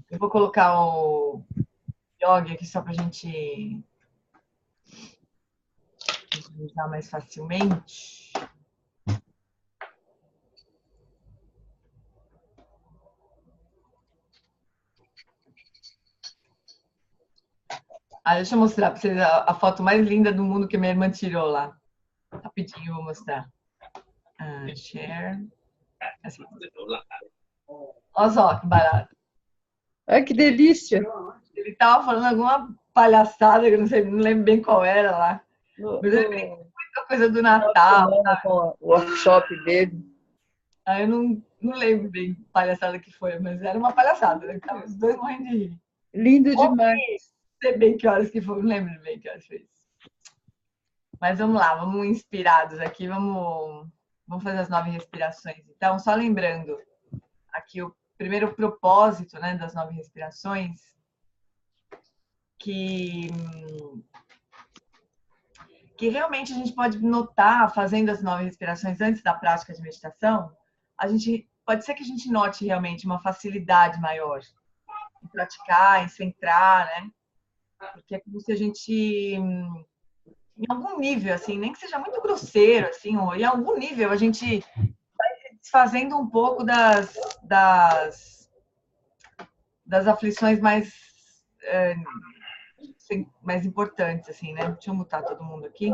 Eu vou colocar o yoga aqui só para a gente visualizar mais facilmente. Deixa eu mostrar para vocês a foto mais linda do mundo que minha irmã tirou lá. Rapidinho eu vou mostrar. Share. Assim. Olha só que barato. Ai, que delícia! Ele estava falando alguma palhaçada, que eu não sei, não lembro bem qual era lá. Mas ele tem muita coisa do Natal. Com o workshop dele. Eu não lembro bem que palhaçada que foi, mas era uma palhaçada, né? Tava os dois morrendo de rir. Lindo Ou demais. sei bem que horas que foi, não lembro bem que horas foi isso. Mas vamos lá, vamos inspirados aqui, vamos fazer as 9 respirações. Então, só lembrando aqui o primeiro propósito, né, das 9 respirações, que realmente a gente pode notar, fazendo as 9 respirações antes da prática de meditação, pode ser que a gente note realmente uma facilidade maior em praticar, em centrar, né? Porque é como se a gente, em algum nível, assim, nem que seja muito grosseiro, assim, ou em algum nível a gente vai se desfazendo um pouco das aflições mais importantes, assim, né? Deixa eu mutar todo mundo aqui.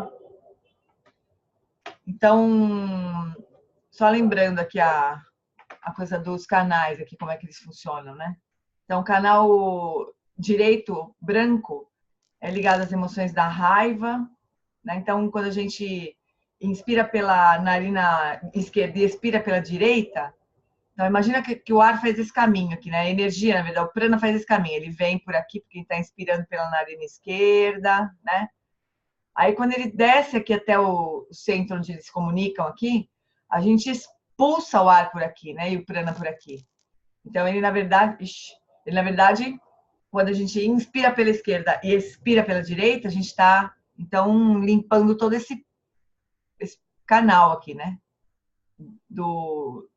Então, só lembrando aqui a coisa dos canais aqui, como é que eles funcionam, né? Então, o canal direito, branco, é ligado às emoções da raiva, né? Então, quando a gente inspira pela narina esquerda e expira pela direita, então imagina que o ar faz esse caminho aqui, né? A energia, na verdade, o prana faz esse caminho. Ele vem por aqui porque está inspirando pela narina esquerda, né? Aí, quando ele desce aqui até o centro onde eles se comunicam aqui, a gente expulsa o ar por aqui, né? E o prana por aqui. Então, ele, na verdade, quando a gente inspira pela esquerda e expira pela direita, a gente está, então, limpando todo esse canal aqui, né? Do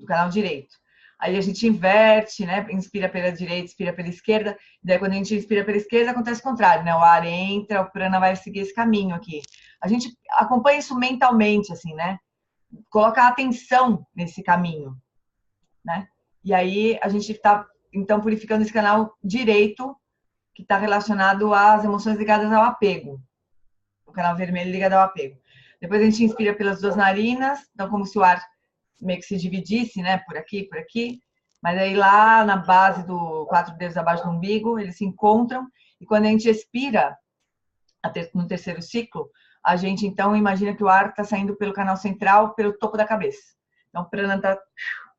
canal direito. Aí a gente inverte, né? Inspira pela direita, expira pela esquerda. Daí, quando a gente inspira pela esquerda, acontece o contrário, né? O ar entra, o prana vai seguir esse caminho aqui. A gente acompanha isso mentalmente, assim, né? Coloca atenção nesse caminho, né? E aí a gente está, então, purificando esse canal direito, que está relacionado às emoções ligadas ao apego. O canal vermelho ligado ao apego. Depois a gente inspira pelas duas narinas, então como se o ar meio que se dividisse, né, por aqui, mas aí lá na base do 4 dedos abaixo do umbigo, eles se encontram, e quando a gente expira, no terceiro ciclo, a gente então imagina que o ar está saindo pelo canal central, pelo topo da cabeça. Então o prana está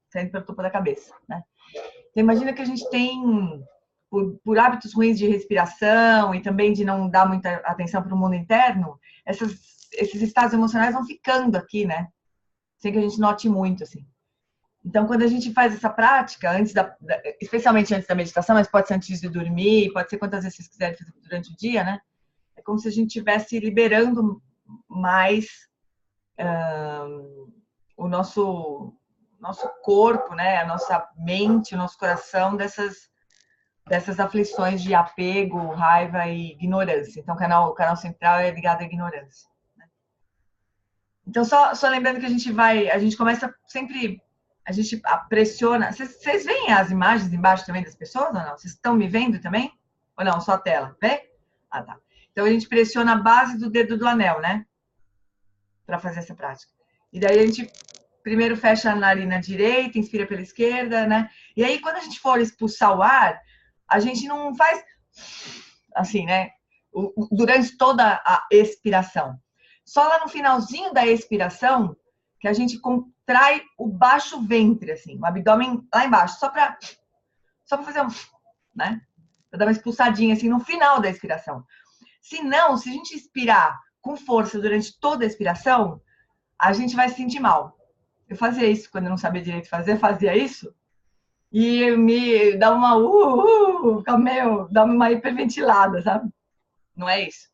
saindo pelo topo da cabeça, né? Então imagina que a gente tem, por hábitos ruins de respiração e também de não dar muita atenção para o mundo interno, esses estados emocionais vão ficando aqui, né? Sem que a gente note muito, assim. Então, quando a gente faz essa prática, especialmente antes da meditação, mas pode ser antes de dormir, pode ser quantas vezes vocês quiserem fazer durante o dia, né? É como se a gente estivesse liberando mais o nosso corpo, né? A nossa mente, o nosso coração dessas aflições de apego, raiva e ignorância. Então, o canal central é ligado à ignorância. Então, só lembrando que a gente começa sempre, a gente pressiona. Vocês veem as imagens embaixo também das pessoas ou não? Vocês estão me vendo também? Ou não? Só a tela? Vê? Ah, tá. Então, a gente pressiona a base do dedo do anel, né? Para fazer essa prática. E daí a gente primeiro fecha a narina direita, inspira pela esquerda, né? E aí, quando a gente for expulsar o ar, a gente não faz assim, né? Durante toda a expiração. Só lá no finalzinho da expiração que a gente contrai o baixo ventre, assim, o abdômen lá embaixo, só para fazer né? Para dar uma expulsadinha assim no final da expiração. Se a gente expirar com força durante toda a expiração, a gente vai se sentir mal. Eu fazia isso quando eu não sabia direito fazer, fazia isso e me dá dá uma hiperventilada, sabe? Não é isso.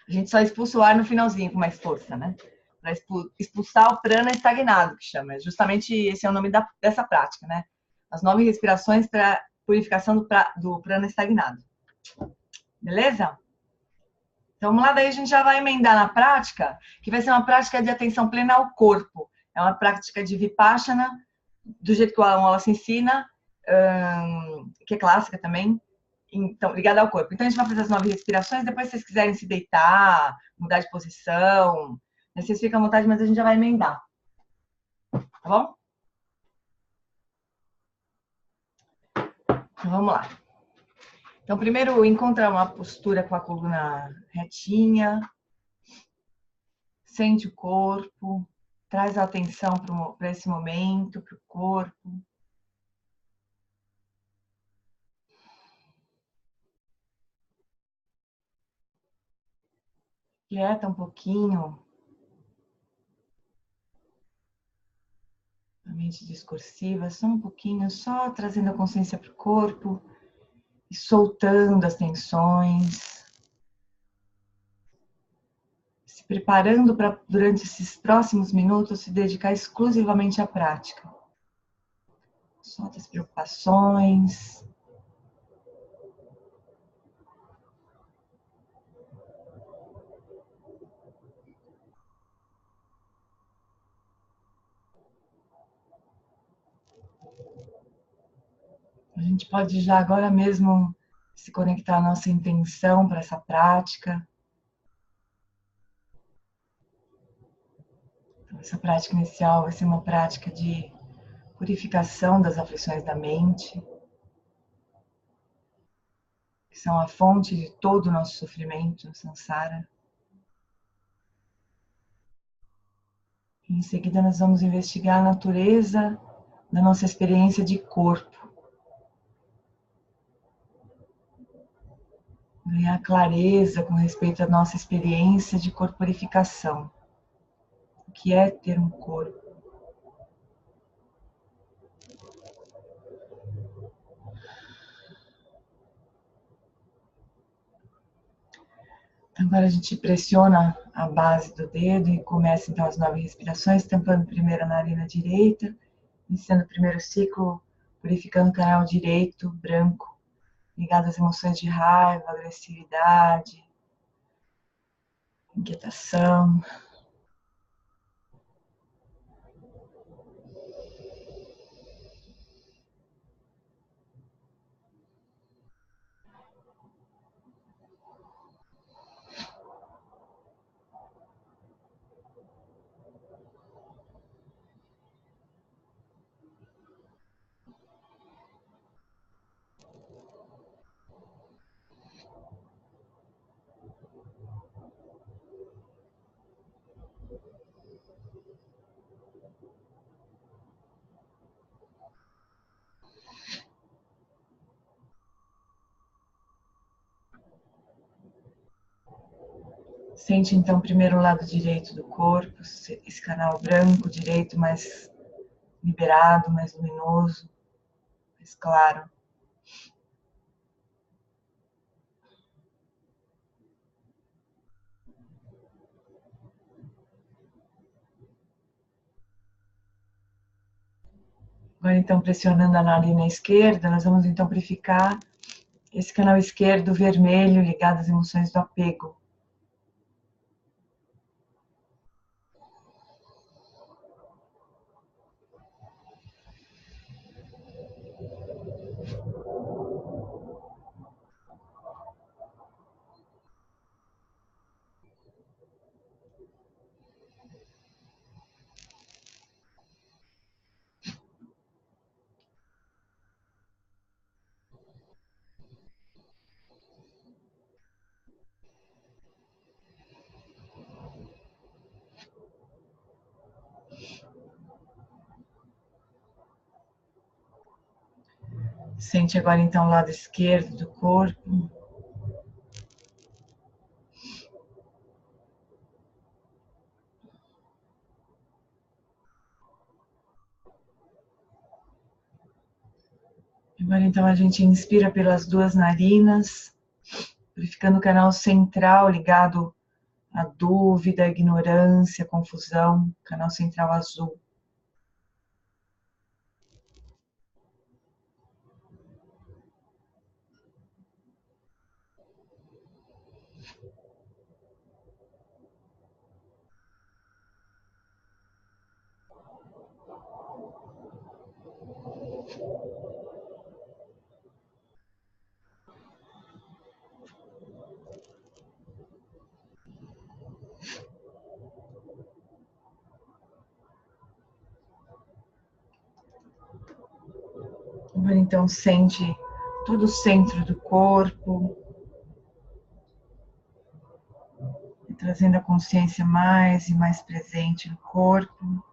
A gente só expulsa o ar no finalzinho com mais força, né? Para expulsar o prana estagnado, que chama. Justamente esse é o nome dessa prática, né? As 9 respirações para purificação do prana estagnado. Beleza? Então, vamos lá, daí a gente já vai emendar na prática, que vai ser uma prática de atenção plena ao corpo. É uma prática de Vipassana, do jeito que o Alan Wallace ensina, que é clássica também, então, ligada ao corpo. Então, a gente vai fazer as 9 respirações, depois se vocês quiserem se deitar, mudar de posição, vocês ficam à vontade, mas a gente já vai emendar. Tá bom? Então, vamos lá. Então, primeiro, encontra uma postura com a coluna retinha. Sente o corpo. Traz a atenção para esse momento, para o corpo. Quieta um pouquinho a mente discursiva, só um pouquinho, só trazendo a consciência para o corpo e soltando as tensões. Se preparando para, durante esses próximos minutos, se dedicar exclusivamente à prática. Solta as preocupações. A gente pode já agora mesmo se conectar à nossa intenção para essa prática. Então, essa prática inicial vai ser uma prática de purificação das aflições da mente, que são a fonte de todo o nosso sofrimento, samsara. E em seguida nós vamos investigar a natureza da nossa experiência de corpo. Ganhar clareza com respeito à nossa experiência de corporificação. O que é ter um corpo? Então, agora a gente pressiona a base do dedo e começa então as 9 respirações, tampando primeiro a narina direita, iniciando o primeiro ciclo, purificando o canal direito, branco, ligado às emoções de raiva, agressividade, inquietação. Sente então primeiro o lado direito do corpo, esse canal branco direito mais liberado, mais luminoso, mais claro. Agora então pressionando a narina esquerda, nós vamos então purificar esse canal esquerdo vermelho ligado às emoções do apego. Sente agora então o lado esquerdo do corpo. Agora então a gente inspira pelas 2 narinas, purificando o canal central ligado à dúvida, à ignorância, à confusão, canal central azul. Agora, então, sente todo o centro do corpo, trazendo a consciência mais e mais presente no corpo.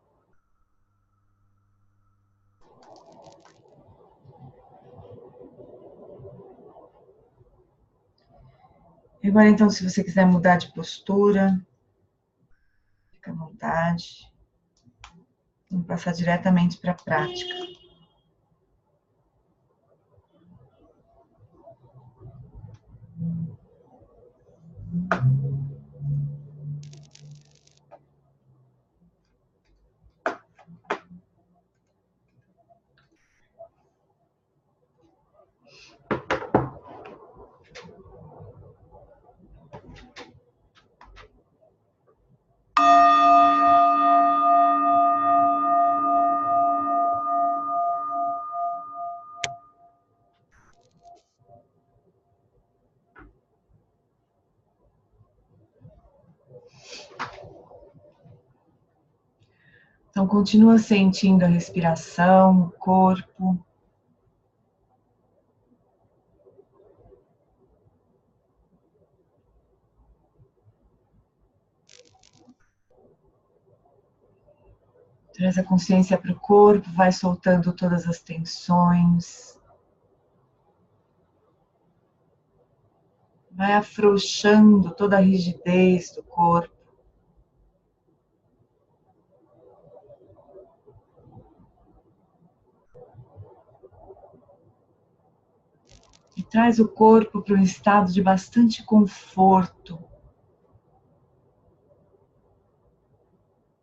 E agora, então, se você quiser mudar de postura, fica à vontade. Vamos passar diretamente para a prática. Então, continua sentindo a respiração, o corpo. Traz a consciência para o corpo, vai soltando todas as tensões. Vai afrouxando toda a rigidez do corpo. E traz o corpo para um estado de bastante conforto.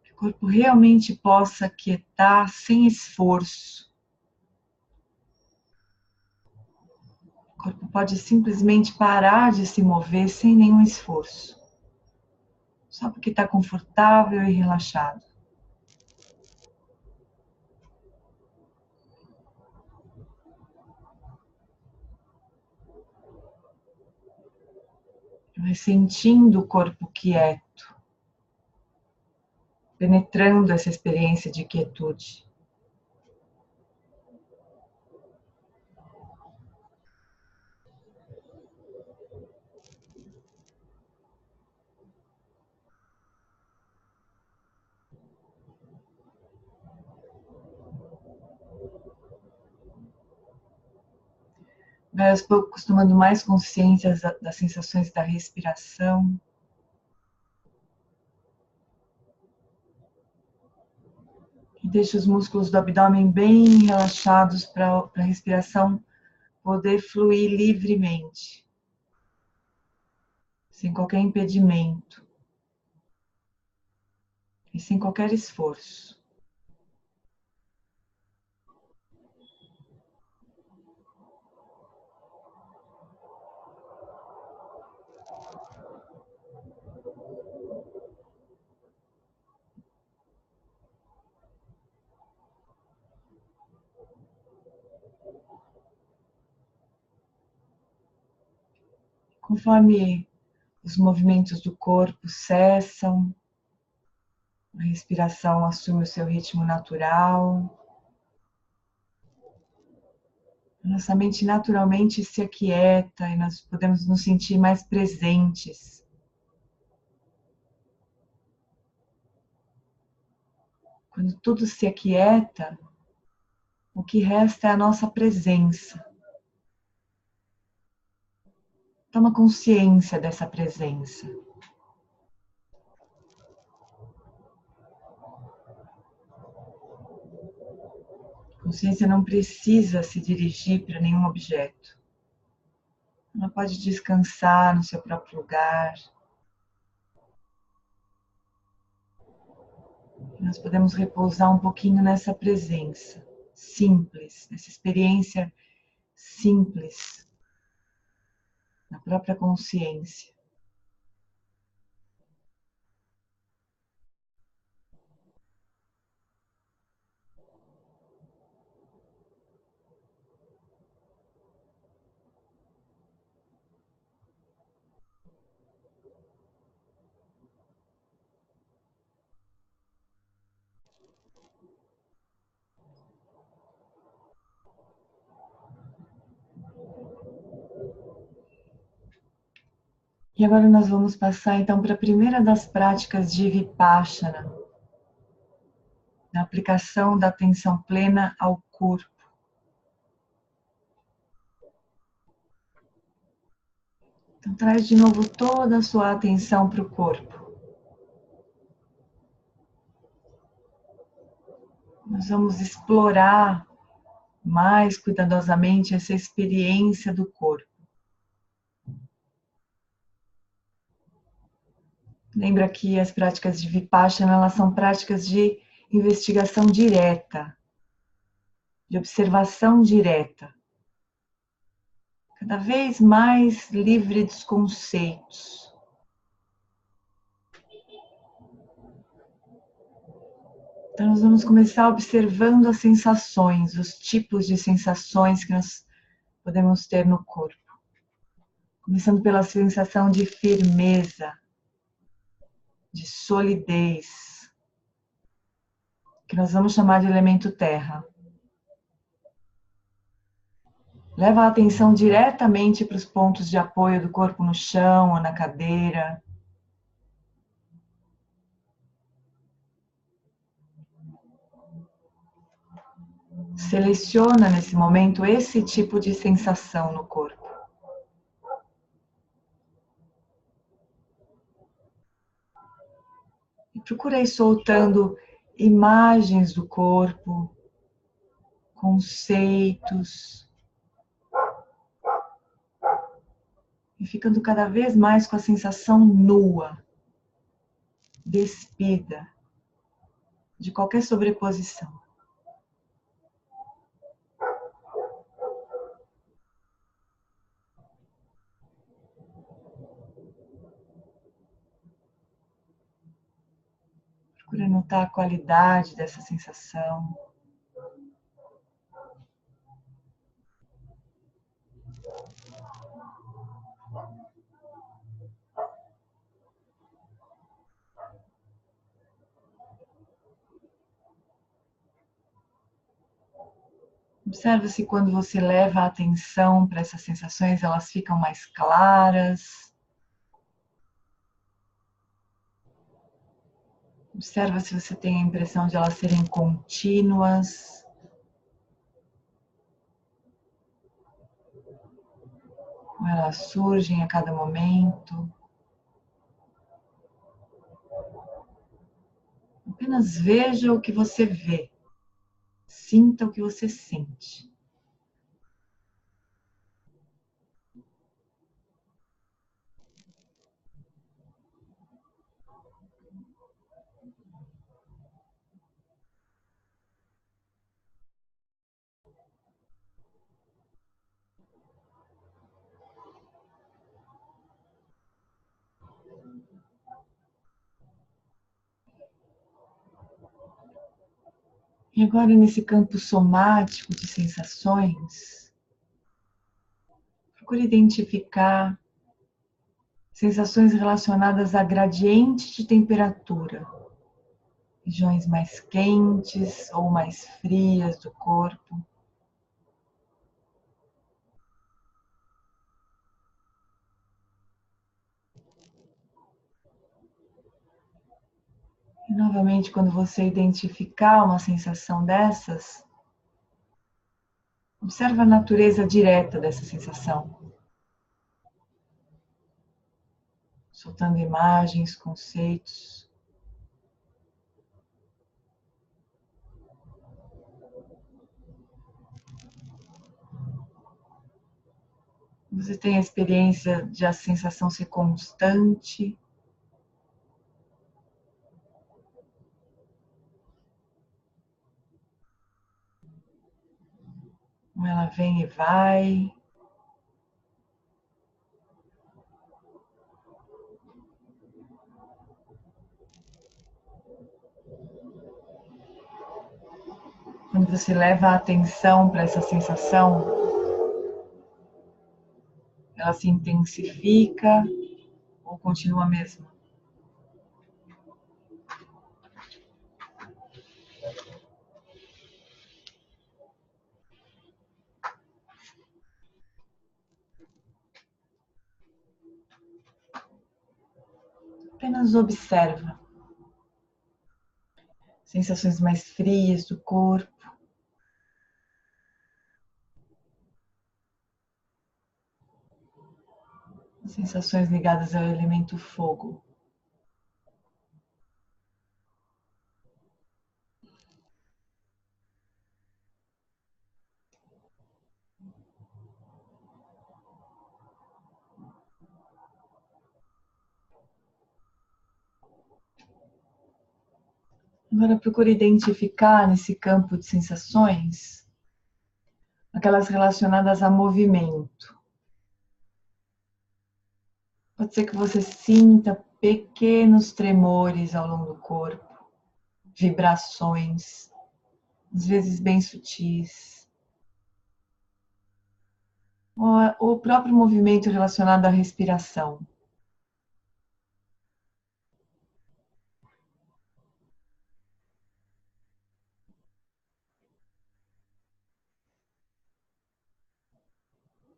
Que o corpo realmente possa quietar sem esforço. O corpo pode simplesmente parar de se mover sem nenhum esforço. Só porque está confortável e relaxado. Vai sentindo o corpo quieto, penetrando essa experiência de quietude. Vai aos poucos tomando mais consciência das sensações da respiração. E deixa os músculos do abdômen bem relaxados para a respiração poder fluir livremente, sem qualquer impedimento e sem qualquer esforço. Conforme os movimentos do corpo cessam, a respiração assume o seu ritmo natural. Nossa mente naturalmente se aquieta e nós podemos nos sentir mais presentes. Quando tudo se aquieta, o que resta é a nossa presença. Toma consciência dessa presença. A consciência não precisa se dirigir para nenhum objeto. Ela pode descansar no seu próprio lugar. Nós podemos repousar um pouquinho nessa presença simples, nessa experiência simples, na própria consciência. E agora nós vamos passar então para a primeira das práticas de Vipassana, na aplicação da atenção plena ao corpo. Então traz de novo toda a sua atenção para o corpo. Nós vamos explorar mais cuidadosamente essa experiência do corpo. Lembra que as práticas de Vipassana, elas são práticas de investigação direta, de observação direta. Cada vez mais livre dos conceitos. Então, nós vamos começar observando as sensações, os tipos de sensações que nós podemos ter no corpo. Começando pela sensação de firmeza, de solidez, que nós vamos chamar de elemento terra. Leva a atenção diretamente para os pontos de apoio do corpo no chão ou na cadeira. Seleciona nesse momento esse tipo de sensação no corpo. E procura ir soltando imagens do corpo, conceitos, e ficando cada vez mais com a sensação nua, despida, de qualquer sobreposição. Procura notar a qualidade dessa sensação. Observa se quando você leva a atenção para essas sensações, elas ficam mais claras. Observa se você tem a impressão de elas serem contínuas. Ou elas surgem a cada momento. Apenas veja o que você vê. Sinta o que você sente. E agora, nesse campo somático de sensações, procure identificar sensações relacionadas a gradiente de temperatura, regiões mais quentes ou mais frias do corpo. E novamente, quando você identificar uma sensação dessas, observa a natureza direta dessa sensação. Soltando imagens, conceitos. Você tem a experiência de a sensação ser constante. Ela vem e vai. Quando você leva a atenção para essa sensação, ela se intensifica ou continua a mesma? apenas observa. Sensações mais frias do corpo. Sensações ligadas ao elemento fogo. Agora procure identificar nesse campo de sensações aquelas relacionadas a movimento. Pode ser que você sinta pequenos tremores ao longo do corpo, vibrações, às vezes bem sutis. Ou o próprio movimento relacionado à respiração.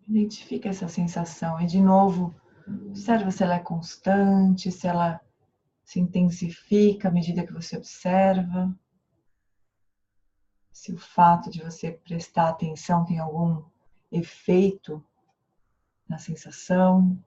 Identifica essa sensação e, de novo, observa se ela é constante, se ela se intensifica à medida que você observa. Se o fato de você prestar atenção tem algum efeito na sensação.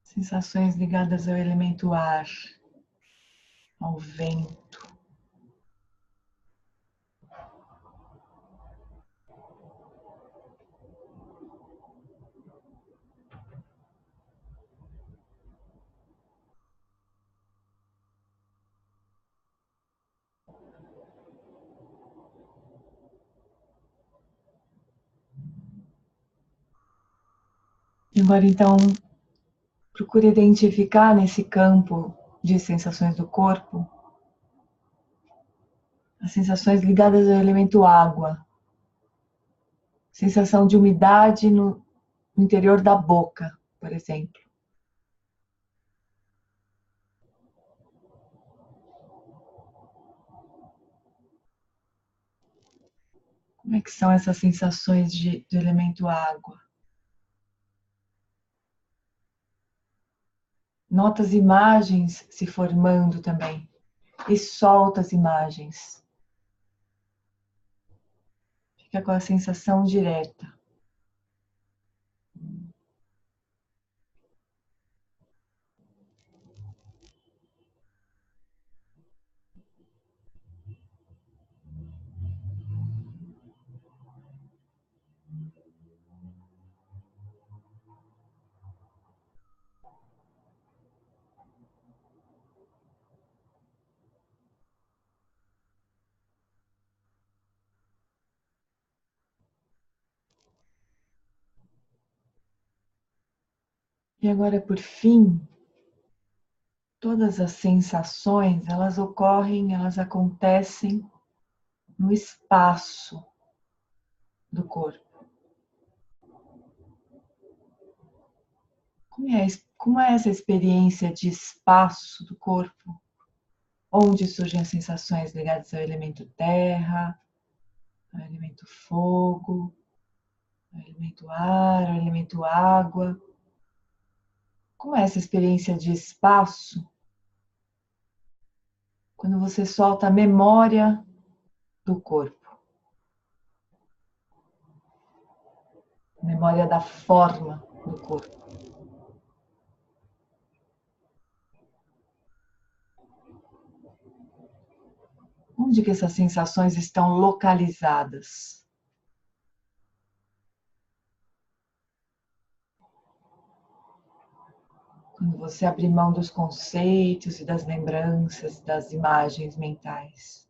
Sensações ligadas ao elemento ar, ao vento. Agora, então, procure identificar nesse campo de sensações do corpo as sensações ligadas ao elemento água. Sensação de umidade no interior da boca, por exemplo. Como é que são essas sensações do elemento água? Nota as imagens se formando também e solta as imagens. Fica com a sensação direta. E agora, por fim, todas as sensações, elas ocorrem, elas acontecem no espaço do corpo. Como é essa experiência de espaço do corpo? Onde surgem as sensações ligadas ao elemento terra, ao elemento fogo, ao elemento ar, ao elemento água? Como é essa experiência de espaço quando você solta a memória do corpo? Memória da forma do corpo. Onde que essas sensações estão localizadas? Quando você abre mão dos conceitos e das lembranças, das imagens mentais.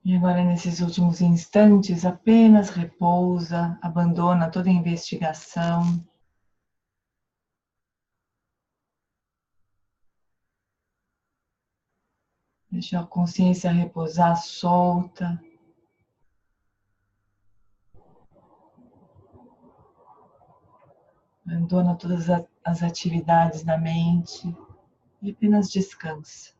E agora, nesses últimos instantes, apenas repousa, abandona toda a investigação. Deixa a consciência repousar solta. Abandona todas as atividades da mente e apenas descansa.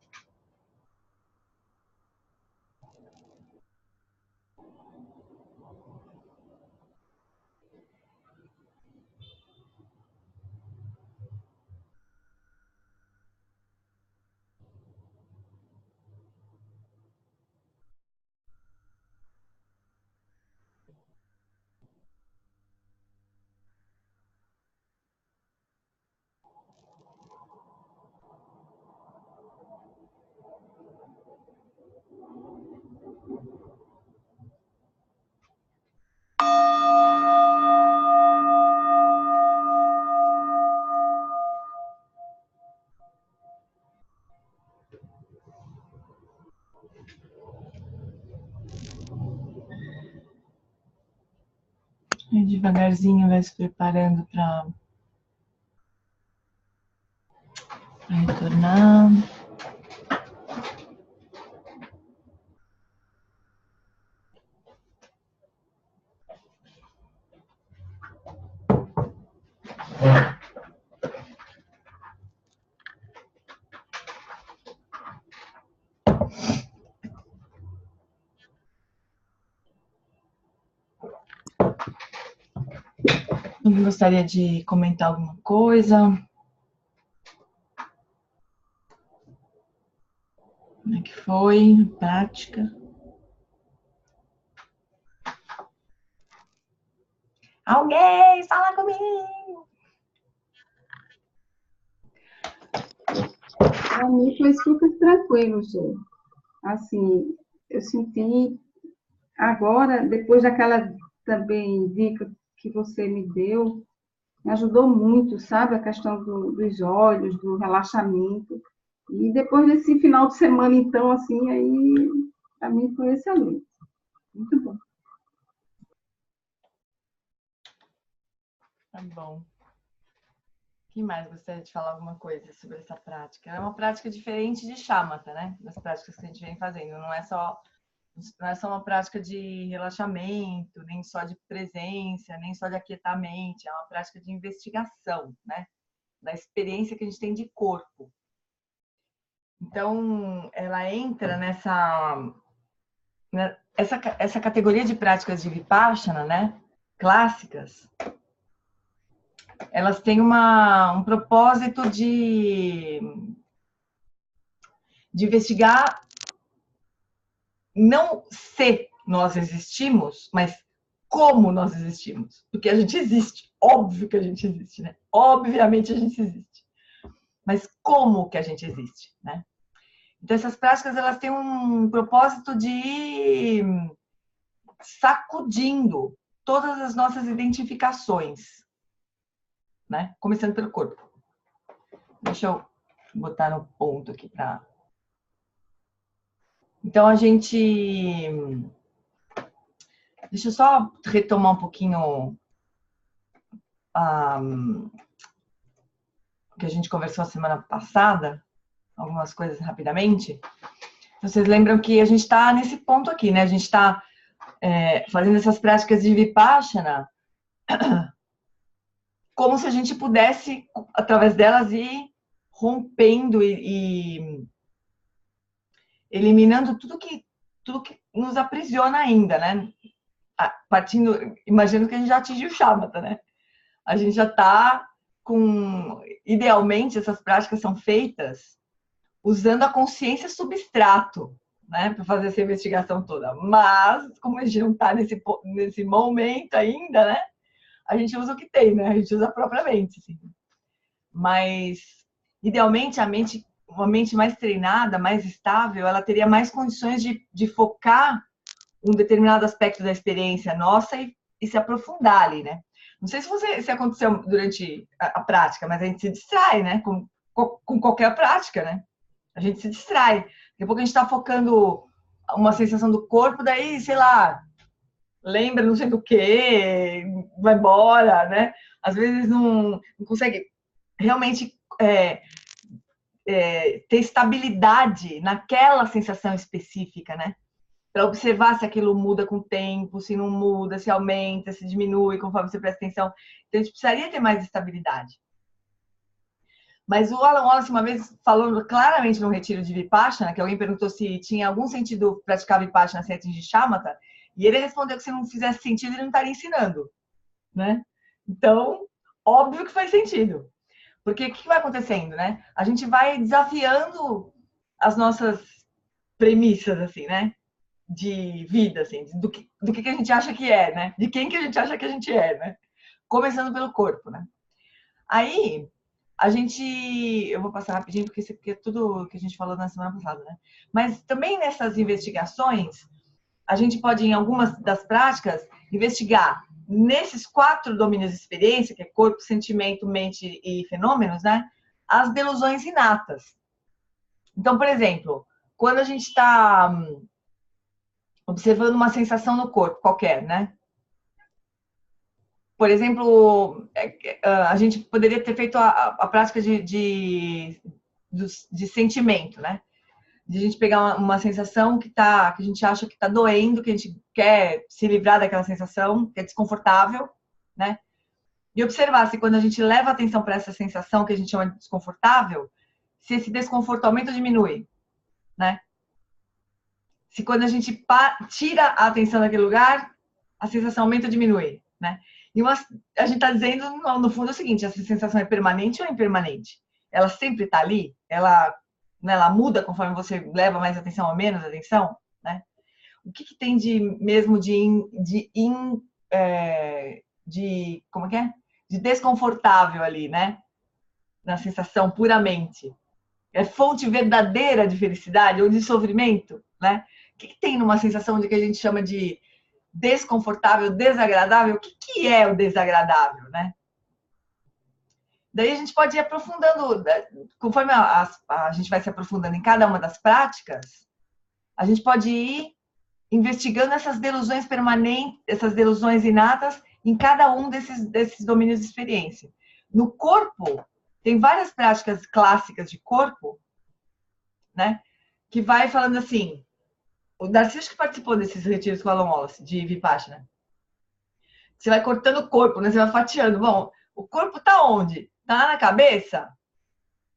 E devagarzinho vai se preparando para retornar. Alguém gostaria de comentar alguma coisa? Como é que foi a prática? Alguém fala comigo! Para mim foi super tranquilo, Gê. Assim, eu senti agora, depois daquela também dica que você me deu, me ajudou muito, sabe? A questão dos olhos, do relaxamento. E depois desse final de semana, então, assim, aí, para mim foi excelente. Muito bom. Tá bom. Quem mais gostaria de falar alguma coisa sobre essa prática? É uma prática diferente de shamatha, né? Das práticas que a gente vem fazendo. Não é só uma prática de relaxamento, nem só de presença, nem só de aquietar a mente. É uma prática de investigação, né? Da experiência que a gente tem de corpo. Então, ela entra essa categoria de práticas de Vipassana, né? Clássicas. Elas têm um propósito de investigar não se nós existimos, mas como nós existimos. Porque a gente existe. Óbvio que a gente existe, né? Obviamente a gente existe. Mas como que a gente existe, né? Então, essas práticas, elas têm um propósito de ir sacudindo todas as nossas identificações, né? Começando pelo corpo. Deixa eu botar no ponto aqui para... Então, a gente... Deixa eu só retomar um pouquinho o que a gente conversou a semana passada, algumas coisas rapidamente. Vocês lembram que a gente está nesse ponto aqui, né? A gente está fazendo essas práticas de Vipassana como se a gente pudesse, através delas, ir rompendo e eliminando tudo que nos aprisiona ainda, né? Imagino que a gente já atingiu o shamatha, né? A gente já está com... Idealmente, essas práticas são feitas usando a consciência substrato, né? Para fazer essa investigação toda. Mas, como a gente não está nesse momento ainda, né? A gente usa o que tem, né? A gente usa a própria mente. Assim. Mas, idealmente, uma mente mais treinada, mais estável, ela teria mais condições de focar um determinado aspecto da experiência nossa e se aprofundar ali, né? Não sei se aconteceu durante a prática, mas a gente se distrai, né? Com qualquer prática, né? A gente se distrai. Daqui a pouco a gente está focando uma sensação do corpo, daí, sei lá, lembra não sei do que, vai embora, né? Às vezes não consegue realmente ter estabilidade naquela sensação específica, né? Para observar se aquilo muda com o tempo, se não muda, se aumenta, se diminui conforme você presta atenção. Então, a gente precisaria ter mais estabilidade. Mas o Alan Wallace uma vez falou claramente no retiro de Vipassana, que alguém perguntou se tinha algum sentido praticar Vipassana sem atingir Shamatha, e ele respondeu que se não fizesse sentido, ele não estaria ensinando, né? Então, óbvio que faz sentido. Porque o que vai acontecendo, né? A gente vai desafiando as nossas premissas, assim, né? De vida, assim, do que a gente acha que é, né? De quem que a gente acha que a gente é, né? Começando pelo corpo, né? Aí, eu vou passar rapidinho, porque isso aqui é tudo que a gente falou na semana passada, né? Mas também nessas investigações, a gente pode, em algumas das práticas, investigar nesses 4 domínios de experiência, que é corpo, sentimento, mente e fenômenos, né? As delusões inatas. Então, por exemplo, quando a gente está observando uma sensação no corpo qualquer, né? Por exemplo, a gente poderia ter feito a prática de sentimento, né? De a gente pegar uma sensação que a gente acha que está doendo, que a gente quer se livrar daquela sensação, que é desconfortável, né? E observar se quando a gente leva atenção para essa sensação que a gente chama de desconfortável, se esse desconforto aumenta ou diminui, né? Se quando a gente tira a atenção daquele lugar, a sensação aumenta ou diminui, né? E a gente está dizendo, no fundo, é o seguinte: essa sensação é permanente ou impermanente? Ela sempre está ali? Ela muda conforme você leva mais atenção ou menos atenção, né? O que tem mesmo como é que é? De desconfortável ali, né? Na sensação puramente. É fonte verdadeira de felicidade ou de sofrimento, né? O que tem numa sensação de que a gente chama de desconfortável, desagradável? O que é o desagradável, né? Daí a gente pode ir aprofundando, conforme a gente vai se aprofundando em cada uma das práticas, a gente pode ir investigando essas delusões permanentes, essas delusões inatas em cada um desses domínios de experiência. No corpo, tem várias práticas clássicas de corpo, né? Que vai falando assim, o Narciso que participou desses retiros com o Alan Wallace, de Vipassana. Você vai cortando o corpo, né? Você vai fatiando. Bom, o corpo tá onde? Tá na cabeça?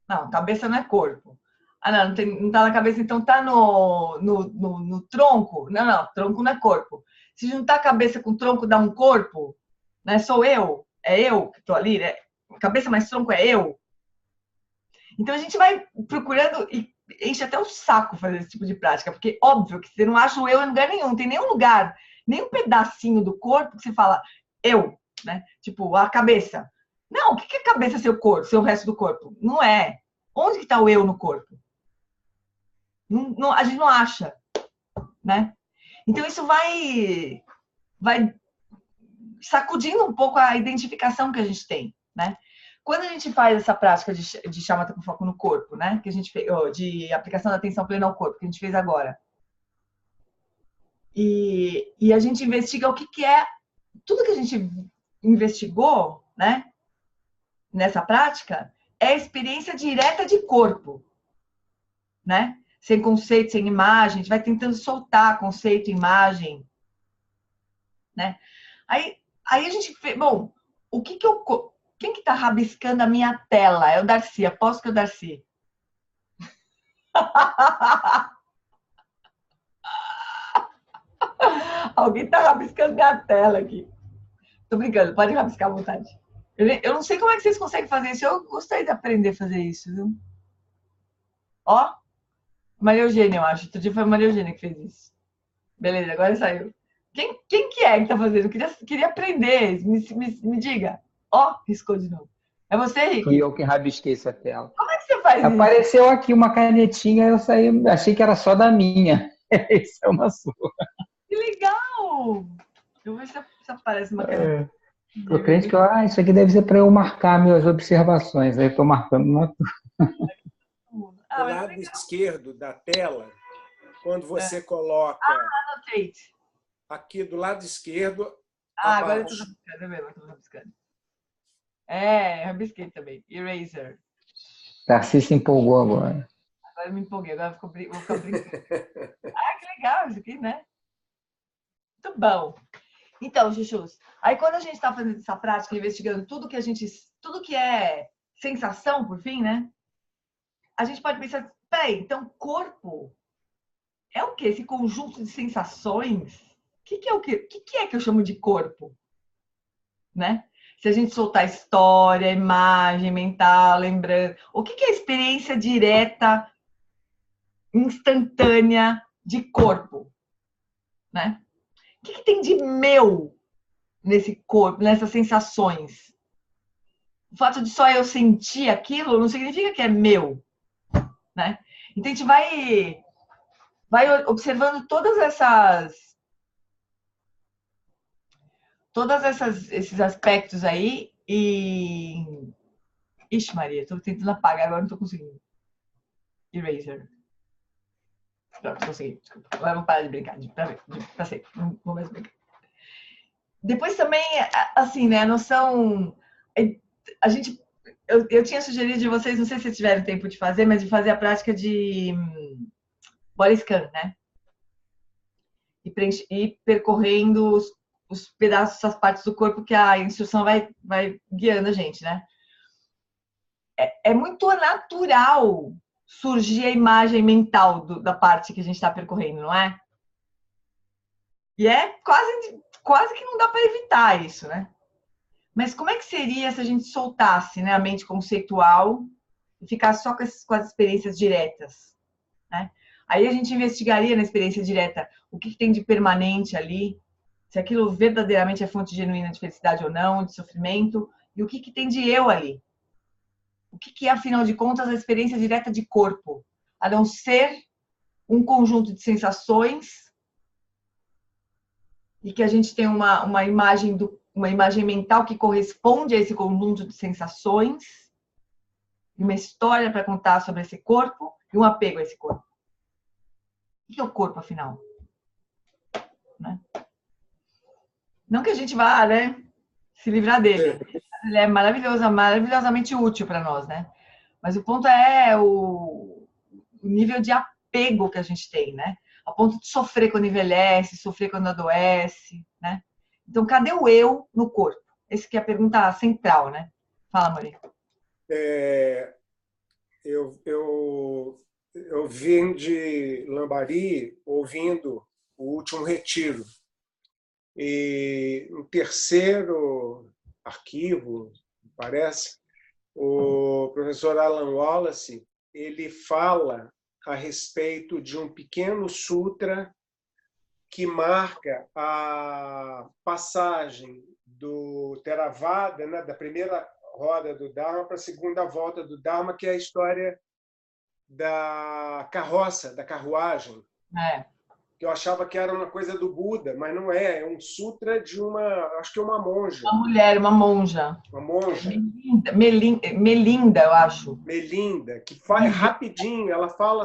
Não, cabeça não é corpo. Ah, não tá na cabeça, então tá no tronco? Não, tronco não é corpo. Se juntar a cabeça com o tronco dá um corpo, né? Sou eu, é eu que tô ali, né? Cabeça mais tronco é eu. Então a gente vai procurando e enche até o saco fazer esse tipo de prática, porque óbvio que você não acha o eu em lugar nenhum, tem nenhum lugar, nenhum pedacinho do corpo que você fala eu, né? Tipo, a cabeça. Não, o que é cabeça seu corpo, seu resto do corpo? Não é. Onde que está o eu no corpo? Não, a gente não acha, né? Então isso vai sacudindo um pouco a identificação que a gente tem, né? Quando a gente faz essa prática de shamatha com foco no corpo, né? Que a gente fez, de aplicação da atenção plena ao corpo, que a gente fez agora. E a gente investiga o que é tudo que a gente investigou, né? Nessa prática, é a experiência direta de corpo, né? Sem conceito, sem imagem, a gente vai tentando soltar conceito, imagem, né? Aí a gente vê, bom, quem que tá rabiscando a minha tela? É o Darcy, aposto que é o Darcy. Alguém tá rabiscando minha tela aqui. Tô brincando, pode rabiscar à vontade. Eu não sei como é que vocês conseguem fazer isso. Eu gostaria de aprender a fazer isso, viu? Ó, Maria Eugênia, eu acho. Outro dia foi a Maria Eugênia que fez isso. Beleza, agora saiu. Quem que é que tá fazendo? Eu queria aprender. Me diga. Ó, riscou de novo. É você, Rick? Fui eu que rabisquei essa tela. Como é que você faz isso? Apareceu aqui uma canetinha, eu saí, achei que era só da minha. Isso é uma sua. Que legal! Eu vou ver se aparece uma caneta. Tô crente que isso aqui deve ser para eu marcar minhas observações. Aí eu estou marcando uma. Do lado esquerdo da tela, quando você coloca Annotate. aqui do lado esquerdo, Agora eu tô abaixo. rabiscando, é mesmo, eu tô rabiscando. Rabisquei também. Eraser. Tarcísio se empolgou agora. Agora eu me empolguei, agora vou ficar brincando. Que legal isso aqui, né? Muito bom. Então, Chuchus, aí quando a gente está fazendo essa prática, investigando tudo que é sensação, por fim, né? A gente pode pensar, peraí, então corpo é o quê? Esse conjunto de sensações? O que é o quê? O que é que eu chamo de corpo? Né? Se a gente soltar história, imagem mental, lembrança, o que é a experiência direta, instantânea de corpo? Né? O que tem de meu nesse corpo, nessas sensações? O fato de só eu sentir aquilo não significa que é meu, né? Então a gente vai observando esses aspectos aí e... Ixi, Maria, tô tentando apagar, agora não tô conseguindo. Eraser. Pronto, consegui, desculpa. Agora vamos parar de brincar, pra sempre, não vou mais brincar. Depois também, assim, né, a noção... Eu tinha sugerido de vocês, não sei se vocês tiveram tempo de fazer, mas de fazer a prática de body scan, né? E percorrendo os pedaços, as partes do corpo que a instrução vai guiando a gente, né? É muito natural surgir a imagem mental da parte que a gente está percorrendo, não é? E é quase que não dá para evitar isso, né? Mas como é que seria se a gente soltasse, né, a mente conceitual e ficasse só com as experiências diretas, né? Aí a gente investigaria na experiência direta o que tem de permanente ali, se aquilo verdadeiramente é fonte genuína de felicidade ou não, de sofrimento, e o que tem de eu ali. O que é, afinal de contas, a experiência direta de corpo, a não ser um conjunto de sensações e que a gente tem uma imagem mental que corresponde a esse conjunto de sensações, uma história para contar sobre esse corpo e um apego a esse corpo. O que é o corpo, afinal? Né? Não que a gente vá, né, se livrar dele. Ele é maravilhosamente útil para nós, né? Mas o ponto é o nível de apego que a gente tem, né? A ponto de sofrer quando envelhece, sofrer quando adoece, né? Então, cadê o eu no corpo? Essa que é a pergunta central, né? Fala, Maria. Eu vim de Lambari ouvindo o último retiro. E no terceiro arquivo, parece, o professor Alan Wallace, ele fala a respeito de um pequeno sutra que marca a passagem do Theravada, né, da primeira roda do Dharma para a segunda volta do Dharma, que é a história da carroça, da carruagem. Que eu achava que era uma coisa do Buda, mas não é. É um sutra de acho que é uma monja. Uma mulher, uma monja. Uma monja. Melinda, eu acho. Melinda, que faz rapidinho, ela fala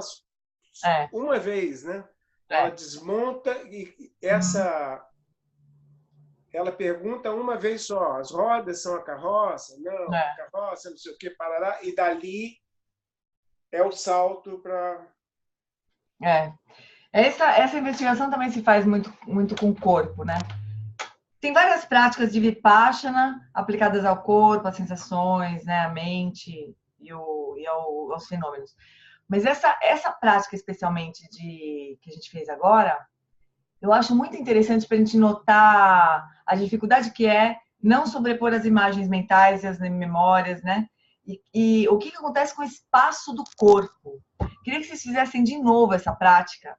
uma vez, né? Ela desmonta e ela pergunta uma vez só, as rodas são a carroça? Não, a carroça, não sei o que, parará, e dali é o salto para... Essa investigação também se faz muito com o corpo, né? Tem várias práticas de Vipassana aplicadas ao corpo, às sensações, né? À mente e aos fenômenos. Mas essa prática, especialmente, que a gente fez agora, eu acho muito interessante para a gente notar a dificuldade que é não sobrepor as imagens mentais e as memórias, né? E o que acontece com o espaço do corpo. Queria que vocês fizessem de novo essa prática,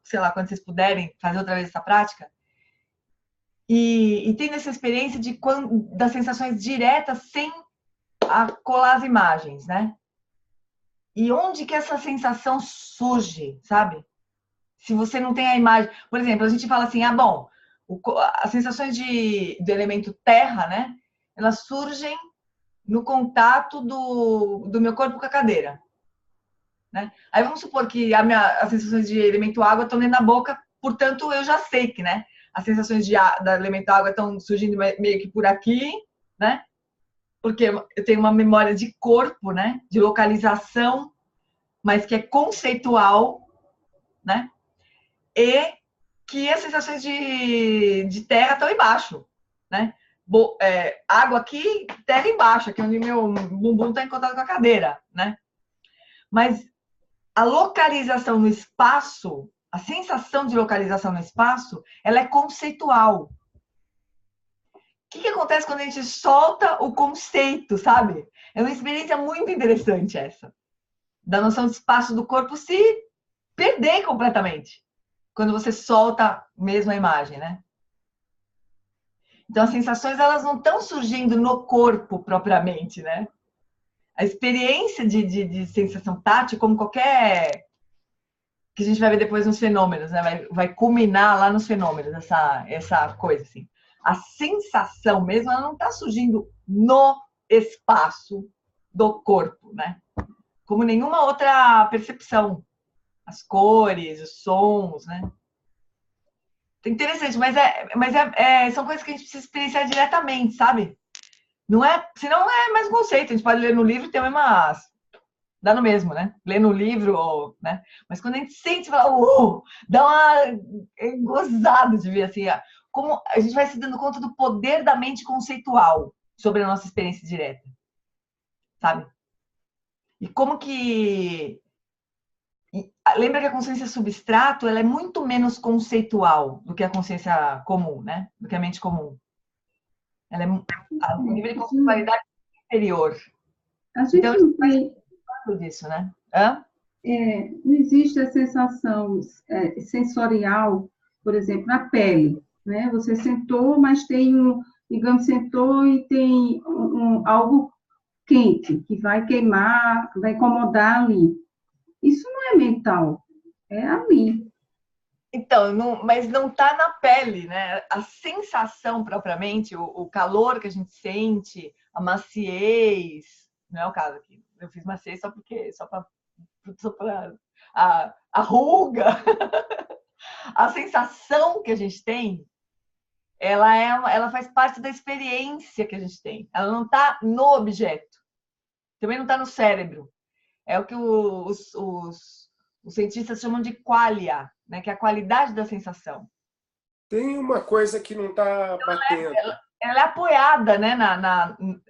sei lá, quando vocês puderem fazer outra vez essa prática, e tendo essa experiência das sensações diretas sem colar as imagens, né? E onde que essa sensação surge, sabe? Se você não tem a imagem... Por exemplo, a gente fala assim, as sensações do elemento terra, né? Elas surgem no contato do meu corpo com a cadeira. né? Aí vamos supor que as sensações de elemento água estão dentro da boca, portanto eu já sei que, né? As sensações da elemento água estão surgindo meio que por aqui, né? Porque eu tenho uma memória de corpo, né? De localização, mas que é conceitual, né? E que as sensações de terra estão embaixo, né? Água aqui, terra embaixo, aqui onde meu bumbum está em contato com a cadeira, né? Mas a localização no espaço, a sensação de localização no espaço, ela é conceitual. O que acontece quando a gente solta o conceito, sabe? É uma experiência muito interessante essa, da noção de espaço do corpo se perder completamente, quando você solta mesmo a imagem, né? Então, as sensações, elas não estão surgindo no corpo propriamente, né? A experiência de sensação tátil, como qualquer... que a gente vai ver depois nos fenômenos, né? Vai culminar lá nos fenômenos, essa coisa, assim. A sensação mesmo, ela não está surgindo no espaço do corpo, né? Como nenhuma outra percepção. As cores, os sons, né? Interessante, mas são coisas que a gente precisa experienciar diretamente, sabe? Não é, senão não é mais um conceito. A gente pode ler no livro e ter uma... dá no mesmo, né? Ler no livro, né? Mas quando a gente sente, fala, dá uma gozada de ver assim, como a gente vai se dando conta do poder da mente conceitual sobre a nossa experiência direta, sabe? E como que... Lembra que a consciência substrato, ela é muito menos conceitual do que a consciência comum, né? Do que a mente comum. Ela é o nível de conceitualidade superior. A gente então, não tem... disso, né? Não existe a sensação sensorial, por exemplo, na pele, né? Você sentou, mas tem digamos, sentou e tem algo quente que vai queimar, vai incomodar ali. Isso não é mental, é ali. Então, mas não está na pele, né? A sensação propriamente, o calor que a gente sente, a maciez, não é o caso aqui. Eu fiz maciez só para a ruga. A sensação que a gente tem, ela faz parte da experiência que a gente tem. Ela não está no objeto. Também não está no cérebro. É o que os cientistas chamam de qualia, né? Que é a qualidade da sensação. Tem uma coisa que não está batendo. Ela é apoiada, né?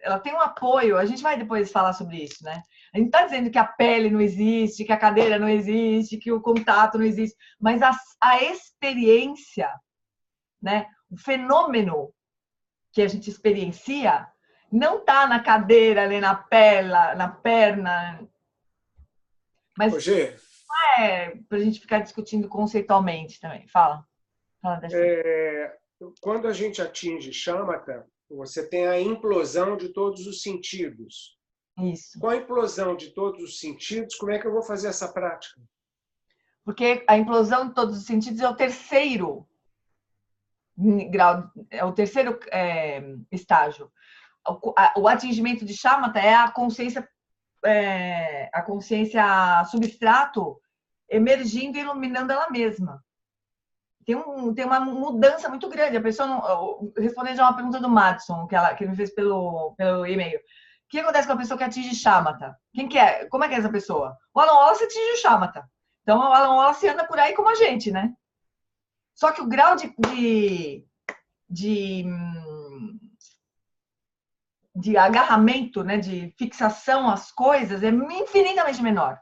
Ela tem um apoio. A gente vai depois falar sobre isso, né? A gente está dizendo que a pele não existe, que a cadeira não existe, que o contato não existe, mas a experiência, né? O fenômeno que a gente experiencia não está na cadeira, nem na perna. Mas Roger, não é para a gente ficar discutindo conceitualmente também. Fala dessa. quando a gente atinge shamatha, você tem a implosão de todos os sentidos. Isso. Com a implosão de todos os sentidos, como é que eu vou fazer essa prática? Porque a implosão de todos os sentidos é o terceiro grau, é o terceiro estágio. O atingimento de shamatha é a consciência substrato emergindo e iluminando ela mesma. Tem uma mudança muito grande. A pessoa não... Respondendo a uma pergunta do Madison, que ele me fez pelo e-mail. O que acontece com a pessoa que atinge shamatha? Quem que é? Como é que é essa pessoa? O Alan Wallace atinge o shamatha. Então, o Alan Wallace anda por aí como a gente, né? Só que o grau de agarramento, né, de fixação às coisas é infinitamente menor,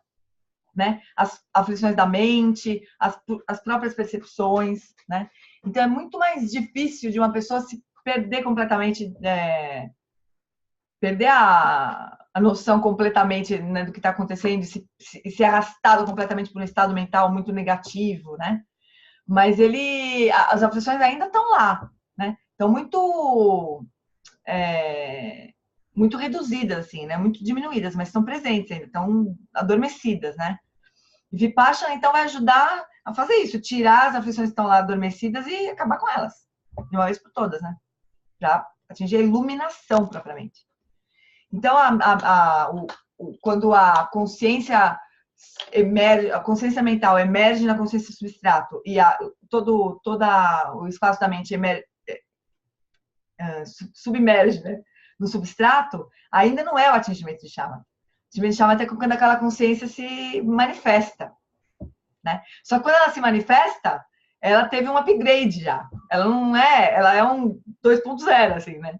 né? As aflições da mente, as próprias percepções, né? Então é muito mais difícil de uma pessoa se perder completamente, perder a noção completamente, né, do que está acontecendo e ser arrastado completamente por um estado mental muito negativo, né? Mas as aflições ainda estão lá, né? Estão muito reduzidas, assim, né? Muito diminuídas, mas estão presentes ainda, estão adormecidas, né? E Vipassana, então, vai ajudar a fazer isso, tirar as aflições que estão lá adormecidas e acabar com elas, de uma vez por todas, né? Já atingir a iluminação, propriamente. Então, quando a consciência emerge, a consciência mental emerge na consciência substrato e todo o espaço da mente submerge, né, no substrato, ainda não é o atingimento de Shamatha. O atingimento de Shamatha é quando aquela consciência se manifesta, né? Só que quando ela se manifesta, ela teve um upgrade já. Ela é um 2.0, assim, né?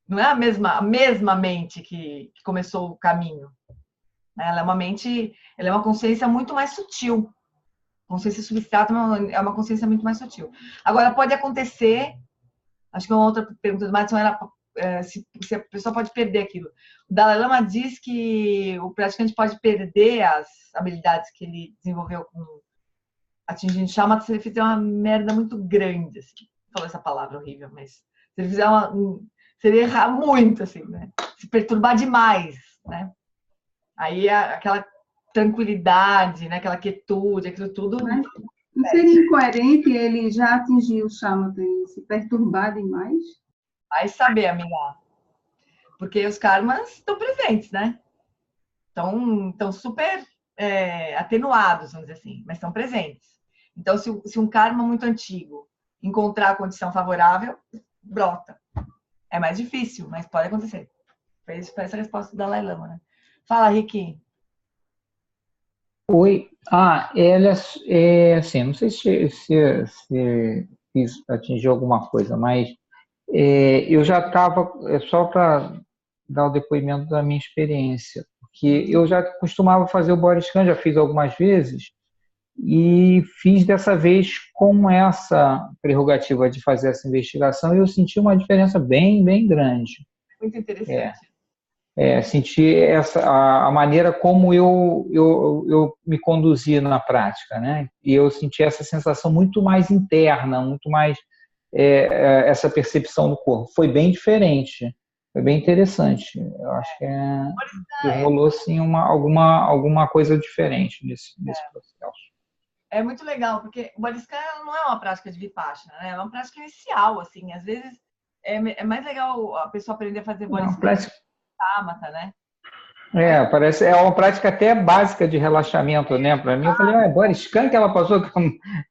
Não é a mesma mente que começou o caminho. Ela é uma consciência muito mais sutil. Consciência substrata é uma consciência muito mais sutil. Agora, pode acontecer, acho que uma outra pergunta do Madison era se a pessoa pode perder aquilo. O Dalai Lama diz que o praticante pode perder as habilidades que ele desenvolveu com atingindo Shamatha se ele fizer uma merda muito grande, assim. Falou essa palavra horrível, mas se ele fizer se ele errar muito, assim, né? Se perturbar demais, né? Aí aquela tranquilidade, né? Aquela quietude, aquilo tudo. Mas não seria incoerente ele já atingir o Shamatha e se perturbar demais? Vai saber, amiga. Porque os karmas estão presentes, né? Estão super atenuados, vamos dizer assim, mas estão presentes. Então, se um karma muito antigo encontrar a condição favorável, brota. É mais difícil, mas pode acontecer. Foi essa a resposta do Dalai Lama, né? Fala, Ricky. Oi. Ela assim, não sei se atingiu alguma coisa, mas eu já estava, só para dar o depoimento da minha experiência, porque eu já costumava fazer o body scan, já fiz algumas vezes, e fiz dessa vez com essa prerrogativa de fazer essa investigação, e eu senti uma diferença bem, bem grande. Muito interessante. Senti a maneira como eu me conduzi na prática, né? E eu senti essa sensação muito mais interna, muito mais essa percepção do corpo. Foi bem diferente, foi bem interessante. Eu acho que rolou sim alguma coisa diferente nesse processo. É muito legal, porque o body scan não é uma prática de Vipassana, né? É uma prática inicial, assim. Às vezes é mais legal a pessoa aprender a fazer body scan. Shamatha, né? Parece, é uma prática até básica de relaxamento, né? Para mim, eu falei, body scan que ela passou. Eu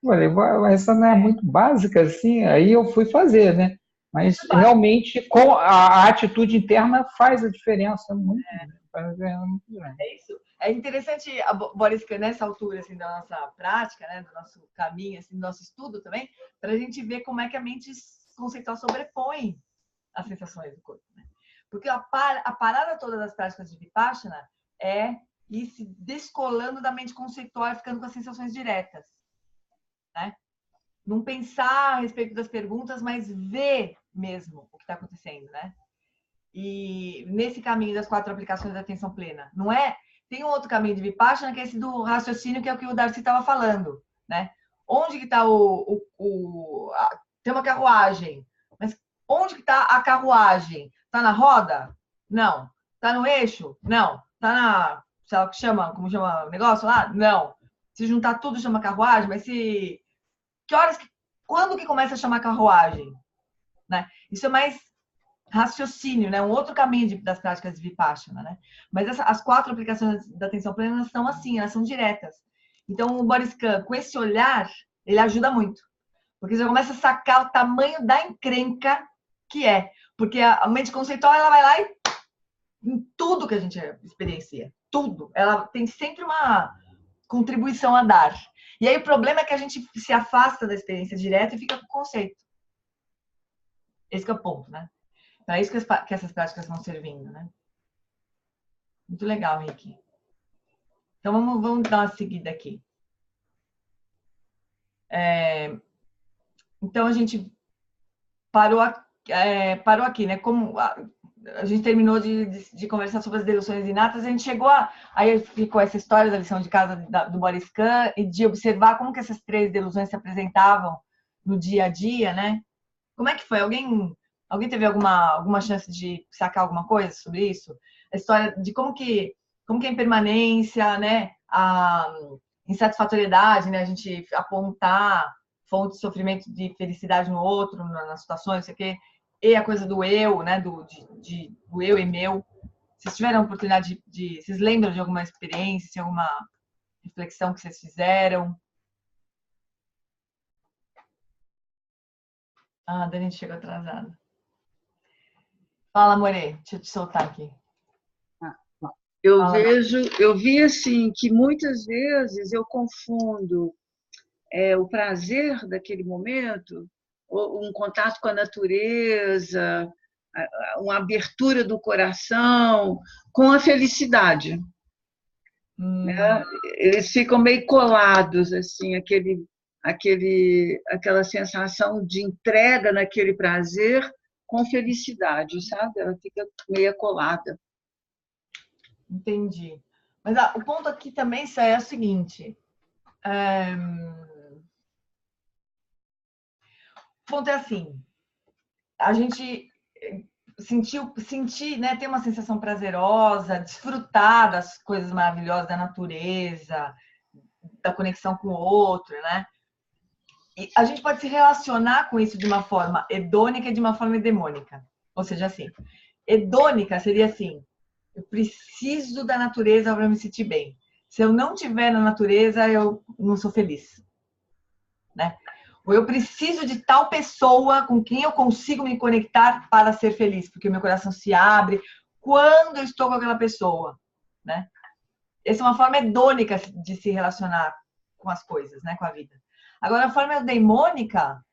falei, essa não é muito básica assim. Aí eu fui fazer, né? Mas realmente, com a atitude interna faz a diferença muito grande. É isso. É interessante a body scan nessa altura assim, da nossa prática, né? Do nosso caminho, assim, do nosso estudo também, para a gente ver como é que a mente conceitual sobrepõe as sensações do corpo, né? Porque a parada toda das práticas de Vipassana é ir se descolando da mente conceitual e ficando com as sensações diretas, né? Não pensar a respeito das perguntas, mas ver mesmo o que está acontecendo, né? E nesse caminho das 4 aplicações da atenção plena, não é? Tem um outro caminho de Vipassana, que é esse do raciocínio, que é o que o Darcy estava falando, né? Onde que está tem uma carruagem, mas onde que está a carruagem? Está na roda? Não. Está no eixo? Não. Está na, sei lá, como chama o negócio lá? Não. Se juntar tudo chama carruagem, mas quando que começa a chamar carruagem? Né? Isso é mais raciocínio, né? Um outro caminho das práticas de Vipassana, né? Mas as 4 aplicações da atenção plena são assim, elas são diretas. Então, o body scan, com esse olhar, ele ajuda muito. Porque você começa a sacar o tamanho da encrenca que é. Porque a mente conceitual, ela vai lá e em tudo que a gente experiencia, tudo. Ela tem sempre uma contribuição a dar. E aí o problema é que a gente se afasta da experiência direta e fica com o conceito. Esse que é o ponto, né? Então é isso que essas práticas vão servindo, né? Muito legal, Ricky. Então vamos dar uma seguida aqui. Então a gente parou aqui, né? Como a gente terminou de conversar sobre as deluções inatas, a gente chegou aí ficou essa história da lição de casa do body scan e de observar como que essas 3 delusões se apresentavam no dia a dia, né? Como é que foi? Alguém teve alguma chance de sacar alguma coisa sobre isso? A história de como que a impermanência, né? A insatisfatoriedade, né? A gente apontar fonte de sofrimento de felicidade no outro, nas situações, não sei o quê. E a coisa do eu, né? Do eu e meu. Vocês tiveram a oportunidade vocês lembram de alguma experiência, reflexão que vocês fizeram. Ah, a Dani chegou atrasada. Fala, More, deixa eu te soltar aqui. Eu vi assim que muitas vezes eu confundo o prazer daquele momento, um contato com a natureza, uma abertura do coração, com a felicidade. Né? Eles ficam meio colados, assim, aquela sensação de entrega naquele prazer com felicidade, sabe? Ela fica meio colada. Entendi. Mas o ponto aqui também é o seguinte. O ponto é assim. A gente sentir, né, ter uma sensação prazerosa, desfrutar das coisas maravilhosas da natureza, da conexão com o outro, né? E a gente pode se relacionar com isso de uma forma hedônica e de uma forma hedemônica. Ou seja, assim, hedônica seria assim, eu preciso da natureza para me sentir bem. Se eu não estiver na natureza, eu não sou feliz. Né? Ou eu preciso de tal pessoa com quem eu consigo me conectar para ser feliz, porque o meu coração se abre quando eu estou com aquela pessoa. Né? Essa é uma forma hedônica de se relacionar com as coisas, né? Com a vida. Agora, a forma eudemônica,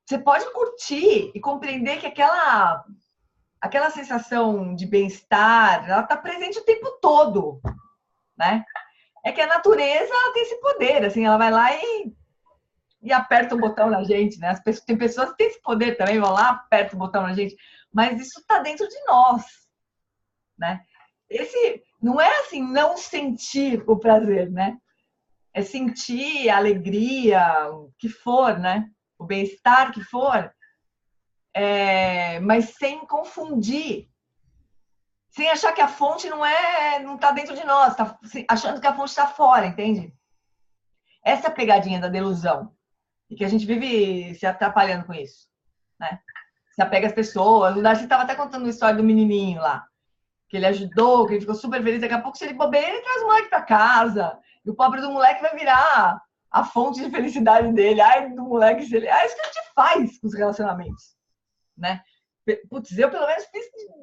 você pode curtir e compreender que aquela sensação de bem-estar, ela está presente o tempo todo, né? É que a natureza tem esse poder, assim, ela vai lá e aperta o botão na gente, né? Tem pessoas que têm esse poder também, vão lá, aperta o botão na gente, mas isso está dentro de nós, né? Esse não é assim, não sentir o prazer, né? É sentir a alegria, o que for, né? O bem-estar que for, mas sem confundir, sem achar que a fonte não está dentro de nós, tá achando que a fonte está fora, entende? Essa é a pegadinha da delusão e que a gente vive se atrapalhando com isso, né? Se apega às pessoas. O Darcy estava até contando a história do menininho lá, que ele ajudou, que ele ficou super feliz. Daqui a pouco, se ele bobeira, ele traz o moleque para casa. E o pobre do moleque vai virar a fonte de felicidade dele. Ai, do moleque, se ele... isso que a gente faz com os relacionamentos, né? Putz, eu pelo menos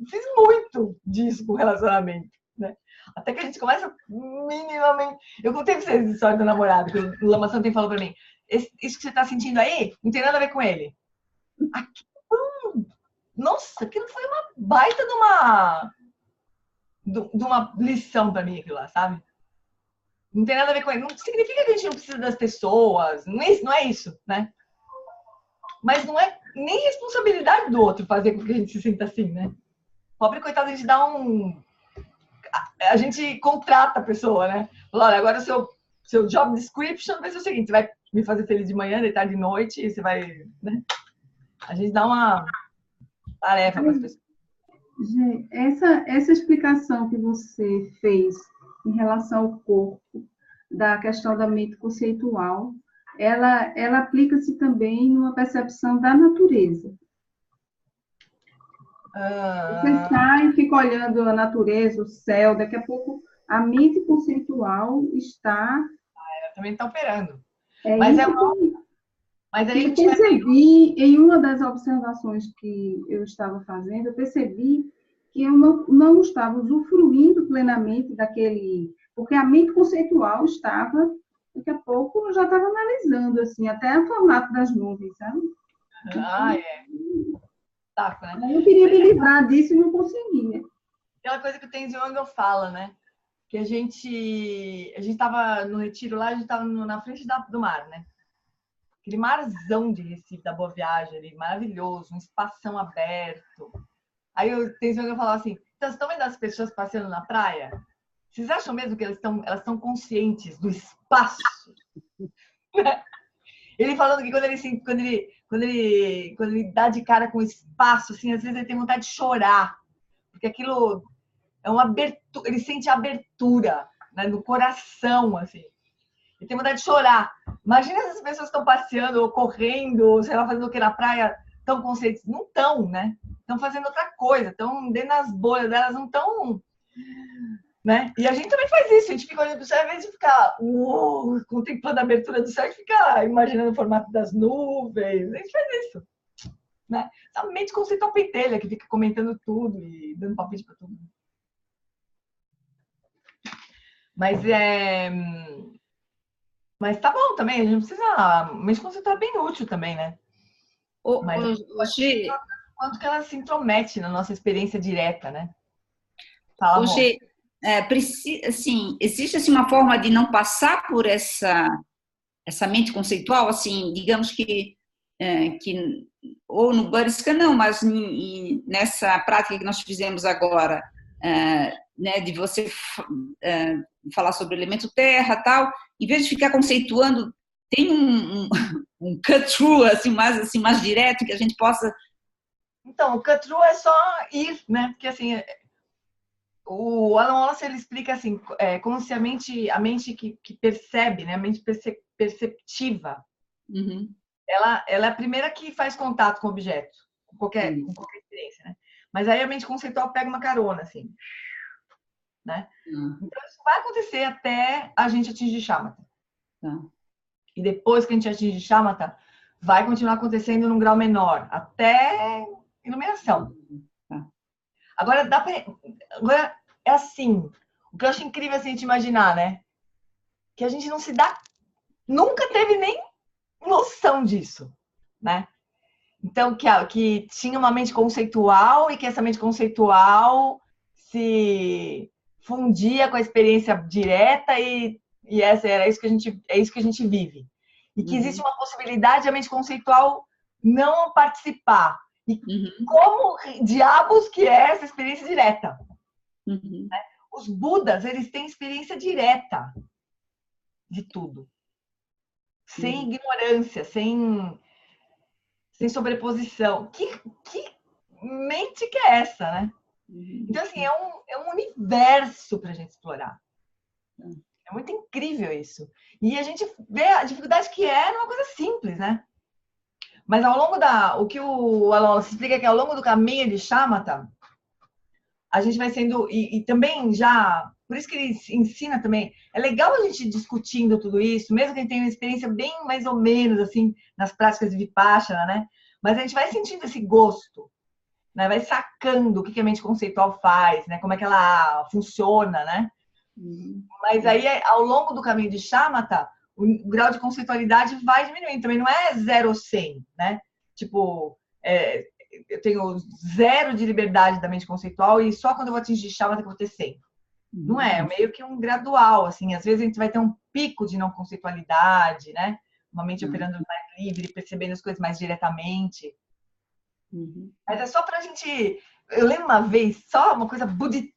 fiz muito disso com o relacionamento, né? Até que a gente começa minimamente... Eu contei pra vocês a história do namorado, que o Lama Santen falou pra mim, isso que você tá sentindo aí, não tem nada a ver com ele. Nossa, aquilo foi uma baita de uma lição pra mim, aquilo lá, sabe? Não tem nada a ver com ele. Não significa que a gente não precisa das pessoas. Não é isso, né? Mas não é nem responsabilidade do outro fazer com que a gente se sinta assim, né? Pobre coitado, a gente dá a gente contrata a pessoa, né? Fala, olha, agora o seu job description vai ser o seguinte, você vai me fazer feliz de manhã, deitar de noite, e você vai, né? A gente dá uma tarefa para as pessoas. Gente, essa explicação que você fez em relação ao corpo, da questão da mente conceitual, ela aplica-se também numa percepção da natureza. Você sai e fica olhando a natureza, o céu, daqui a pouco a mente conceitual está... ela também está operando. Mas eu percebi, em uma das observações que eu estava fazendo, eu percebi que eu não estava usufruindo plenamente daquele... Porque a mente conceitual estava, daqui a pouco, eu já estava analisando, assim, até o formato das nuvens, sabe? Taco, né? Eu queria me livrar disso e não conseguia. Aquela coisa que o Tenzin Wangyal fala, né? Que a gente estava no retiro lá, a gente estava na frente do mar, né? Aquele marzão de Recife, da Boa Viagem ali, maravilhoso, um espação aberto. Aí o Tenzin Wangyal falava assim, então, vocês estão vendo as pessoas passeando na praia? Vocês acham mesmo que elas estão conscientes do espaço? Ele falando que quando ele dá de cara com o espaço, assim, às vezes ele tem vontade de chorar. Porque aquilo é uma abertura, ele sente abertura, né, no coração, assim. Ele tem vontade de chorar. Imagina essas pessoas que estão passeando, ou correndo, ou sei lá, fazendo o que na praia, tão conscientes. Não estão, né? Estão fazendo outra coisa, estão dentro das bolhas delas, não estão né? E a gente também faz isso, a gente fica olhando para o céu, ao invés de ficar contemplando a abertura do céu, a gente fica imaginando o formato das nuvens, a gente faz isso, né? A mente conceitual pentelha, que fica comentando tudo e dando palpite para tudo. Mas tá bom também, a gente não precisa... A mente conceitual é bem útil também, né? Mas quanto que ela se intromete na nossa experiência direta, né? Fala, Hoje, assim, existe assim, uma forma de não passar por essa mente conceitual, assim, digamos que ou no Buddy Scan não, mas nessa prática que nós fizemos agora, né, de você falar sobre o elemento terra, tal, em vez de ficar conceituando, tem um cut-through assim mais direto que a gente possa... Então, o cut-through é só ir, né? Porque assim, o Alan Wallace ele explica assim, como se a mente que percebe, né? A mente perceptiva, ela é a primeira que faz contato com o objeto, com qualquer experiência, né? Mas aí a mente conceitual pega uma carona, assim, né? Então isso vai acontecer até a gente atingir Shamatha. E depois que a gente atingir Shamatha, vai continuar acontecendo num grau menor, até iluminação. Agora, agora é assim, o que eu acho incrível assim, a gente imaginar, né? Que a gente não se dá, nunca teve nem noção disso, né? Então, que tinha uma mente conceitual e que essa mente conceitual se fundia com a experiência direta e é isso que a gente vive. E que existe uma possibilidade de a mente conceitual não participar. E como diabos que é essa experiência direta? Né? Os Budas, eles têm experiência direta de tudo. Sem ignorância, sem sobreposição. Que mente que é essa, né? Então, assim, é um universo para a gente explorar. É muito incrível isso. E a gente vê a dificuldade que é numa coisa simples, né? Mas ao longo o que o Alan se explica é que ao longo do caminho de Shamatha, a gente vai sendo... E também já... Por isso que ele ensina também... É legal a gente discutindo tudo isso, mesmo que a gente tenha uma experiência bem mais ou menos, assim, nas práticas de Vipassana, né? Mas a gente vai sentindo esse gosto, né? Vai sacando o que a mente conceitual faz, né? Como é que ela funciona, né? Mas aí, ao longo do caminho de Shamatha, o grau de conceitualidade vai diminuindo. Também não é 0 ou 100, né? Tipo, eu tenho 0 de liberdade da mente conceitual e só quando eu vou atingir Shamatha que eu vou ter 100. Não é meio que um gradual, assim. Às vezes a gente vai ter um pico de não conceitualidade, né? Uma mente operando mais livre, percebendo as coisas mais diretamente. Mas é só pra gente... Eu lembro uma vez, só uma coisa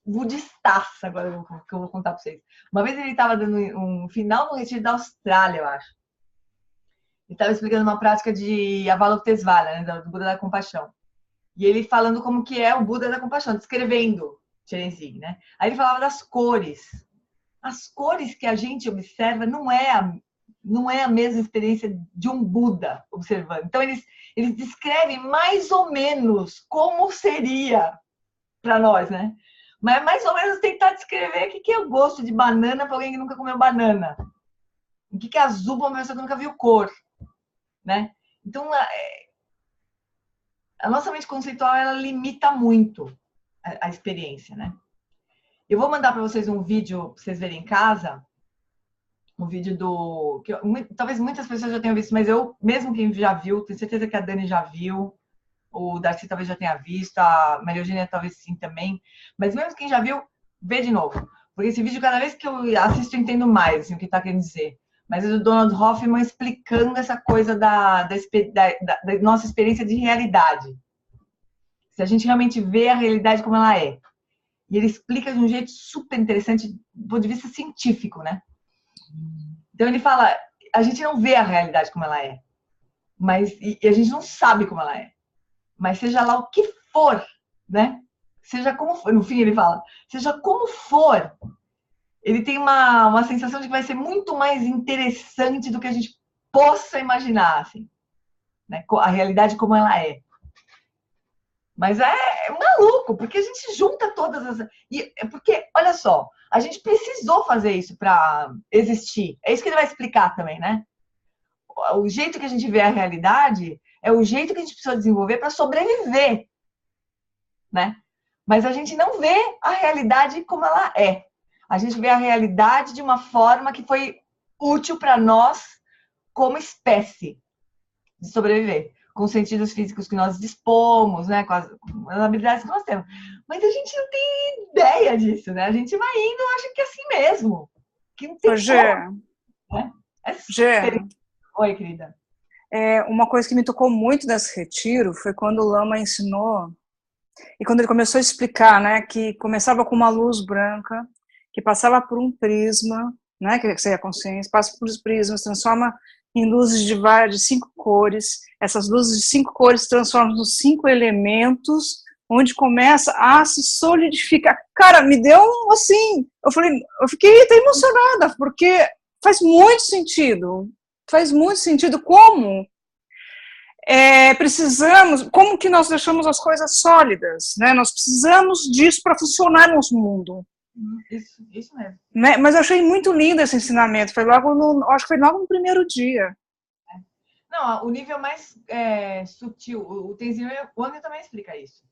budistaça agora que eu vou contar pra vocês. Uma vez ele estava dando um final no retiro da Austrália, eu acho. Ele estava explicando uma prática de Avalokitesvara, né, do Buda da Compaixão. E ele falando como que é o Buda da Compaixão, descrevendo Tenzin, né? Aí ele falava das cores. As cores que a gente observa não é a mesma experiência de um Buda observando. Então, eles descrevem mais ou menos como seria para nós, né? Mas mais ou menos tentar descrever o que é o gosto de banana para alguém que nunca comeu banana. O que é azul para uma pessoa que nunca viu cor, né? Então, a nossa mente conceitual, ela limita muito a experiência, né? Eu vou mandar para vocês um vídeo para vocês verem em casa, um vídeo talvez muitas pessoas já tenham visto, mas mesmo quem já viu, tenho certeza que a Dani já viu, o Darcy talvez já tenha visto, a Maria Eugênia talvez sim também, mas mesmo quem já viu, vê de novo. Porque esse vídeo, cada vez que eu assisto, eu entendo mais assim, o que está querendo dizer. Mas é do Donald Hoffman explicando essa coisa da nossa experiência de realidade. Se a gente realmente vê a realidade como ela é. E ele explica de um jeito super interessante, do ponto de vista científico, né? Então ele fala, a gente não vê a realidade como ela é, e a gente não sabe como ela é. Mas seja lá o que for, né? Seja como for, no fim ele fala, seja como for, ele tem uma sensação de que vai ser muito mais interessante do que a gente possa imaginar, assim, né? A realidade como ela é. Mas é maluco, porque a gente junta todas as... Porque, olha só, A gente precisou fazer isso para existir. É isso que ele vai explicar também, né? O jeito que a gente vê a realidade é o jeito que a gente precisa desenvolver para sobreviver, né? Mas a gente não vê a realidade como ela é. A gente vê a realidade de uma forma que foi útil para nós como espécie de sobreviver, com os sentidos físicos que nós dispomos, né, com as habilidades que nós temos. Mas a gente não tem ideia disso, né? A gente vai indo, acha que é assim mesmo, que não tem como, né? Gê, Oi, querida. uma coisa que me tocou muito nesse retiro foi quando o Lama ensinou, e quando ele começou a explicar, né, que começava com uma luz branca, que passava por um prisma, né, que seria a consciência, passa por os prismas, transforma em luzes de 5 cores, essas luzes de 5 cores se transformam nos 5 elementos, onde começa a se solidificar. Cara, me deu assim, eu fiquei até emocionada, porque faz muito sentido como precisamos, como que nós deixamos as coisas sólidas, né? Nós precisamos disso para funcionar no nosso mundo. Isso mesmo. Né? Mas eu achei muito lindo esse ensinamento, acho que foi logo no primeiro dia. Não, o nível mais sutil, o Tenzin Wangyal também explica isso.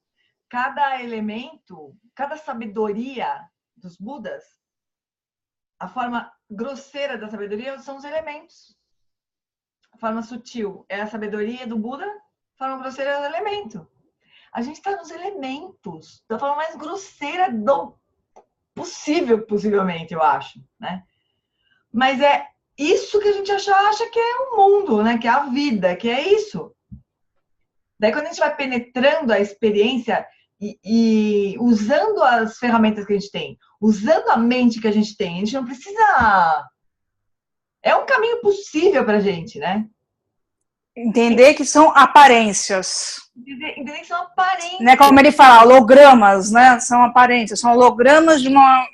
Cada elemento, cada sabedoria dos Budas, a forma grosseira da sabedoria são os elementos. A forma sutil é a sabedoria do Buda, a forma grosseira é o elemento. A gente está nos elementos, da forma mais grosseira do possível, possivelmente, eu acho, né? Mas é isso que a gente acha que é o mundo, né? Que é a vida, que é isso. Daí, quando a gente vai penetrando a experiência e usando as ferramentas que a gente tem, usando a mente que a gente tem, a gente não precisa... É um caminho possível para a gente, né? Entender que são aparências. Entender que são aparências. Né, como ele fala, hologramas, né? São aparências, são hologramas de uma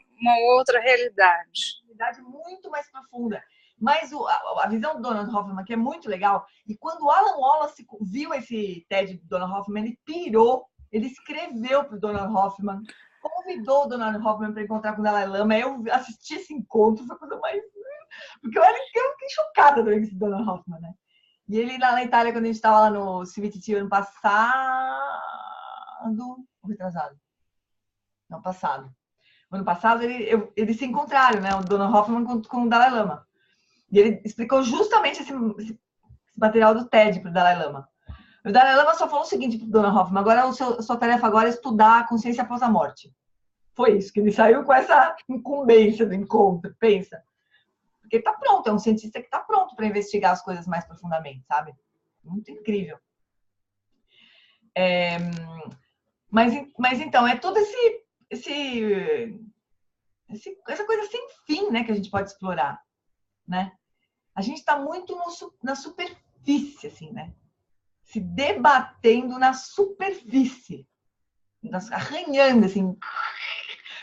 outra realidade. Realidade muito mais profunda. Mas a visão do Donald Hoffman, que é muito legal, e quando o Alan Wallace viu esse TED do Donald Hoffman, ele pirou, ele escreveu para o Donald Hoffman, convidou o Donald Hoffman para encontrar com o Dalai Lama. Eu assisti esse encontro, foi a coisa mais... Porque eu fiquei chocada com esse Donald Hoffman, né? E ele lá na Itália, quando a gente estava lá no CVTT ano passado... ou retrasado? Não, passado. Ano passado, eles se encontraram, né? O Donald Hoffman com o Dalai Lama. E ele explicou justamente esse material do TED para o Dalai Lama. O Dalai Lama só falou o seguinte para o Donald Hoffman: agora a sua tarefa agora é estudar a consciência após a morte. Foi isso, que ele saiu com essa incumbência do encontro, pensa. Porque ele está pronto, é um cientista que está pronto para investigar as coisas mais profundamente, sabe? Muito incrível. Mas então, é todo essa coisa sem fim, né, que a gente pode explorar, né? A gente está muito na superfície, assim, né? Se debatendo na superfície, arranhando, assim.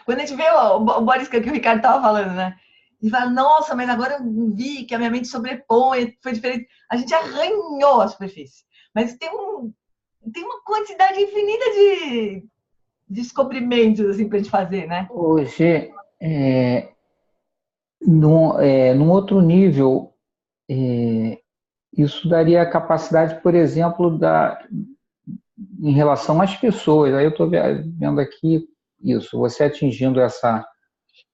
Quando a gente vê o Boris, que o Ricardo estava falando, né? E fala, nossa, mas agora eu vi que a minha mente sobrepõe, foi diferente. A gente arranhou a superfície. Mas tem uma quantidade infinita de descobrimentos, assim, para a gente fazer, né? Hoje, num outro nível, isso daria a capacidade, por exemplo, em relação às pessoas. Aí eu estou vendo aqui isso, você atingindo essa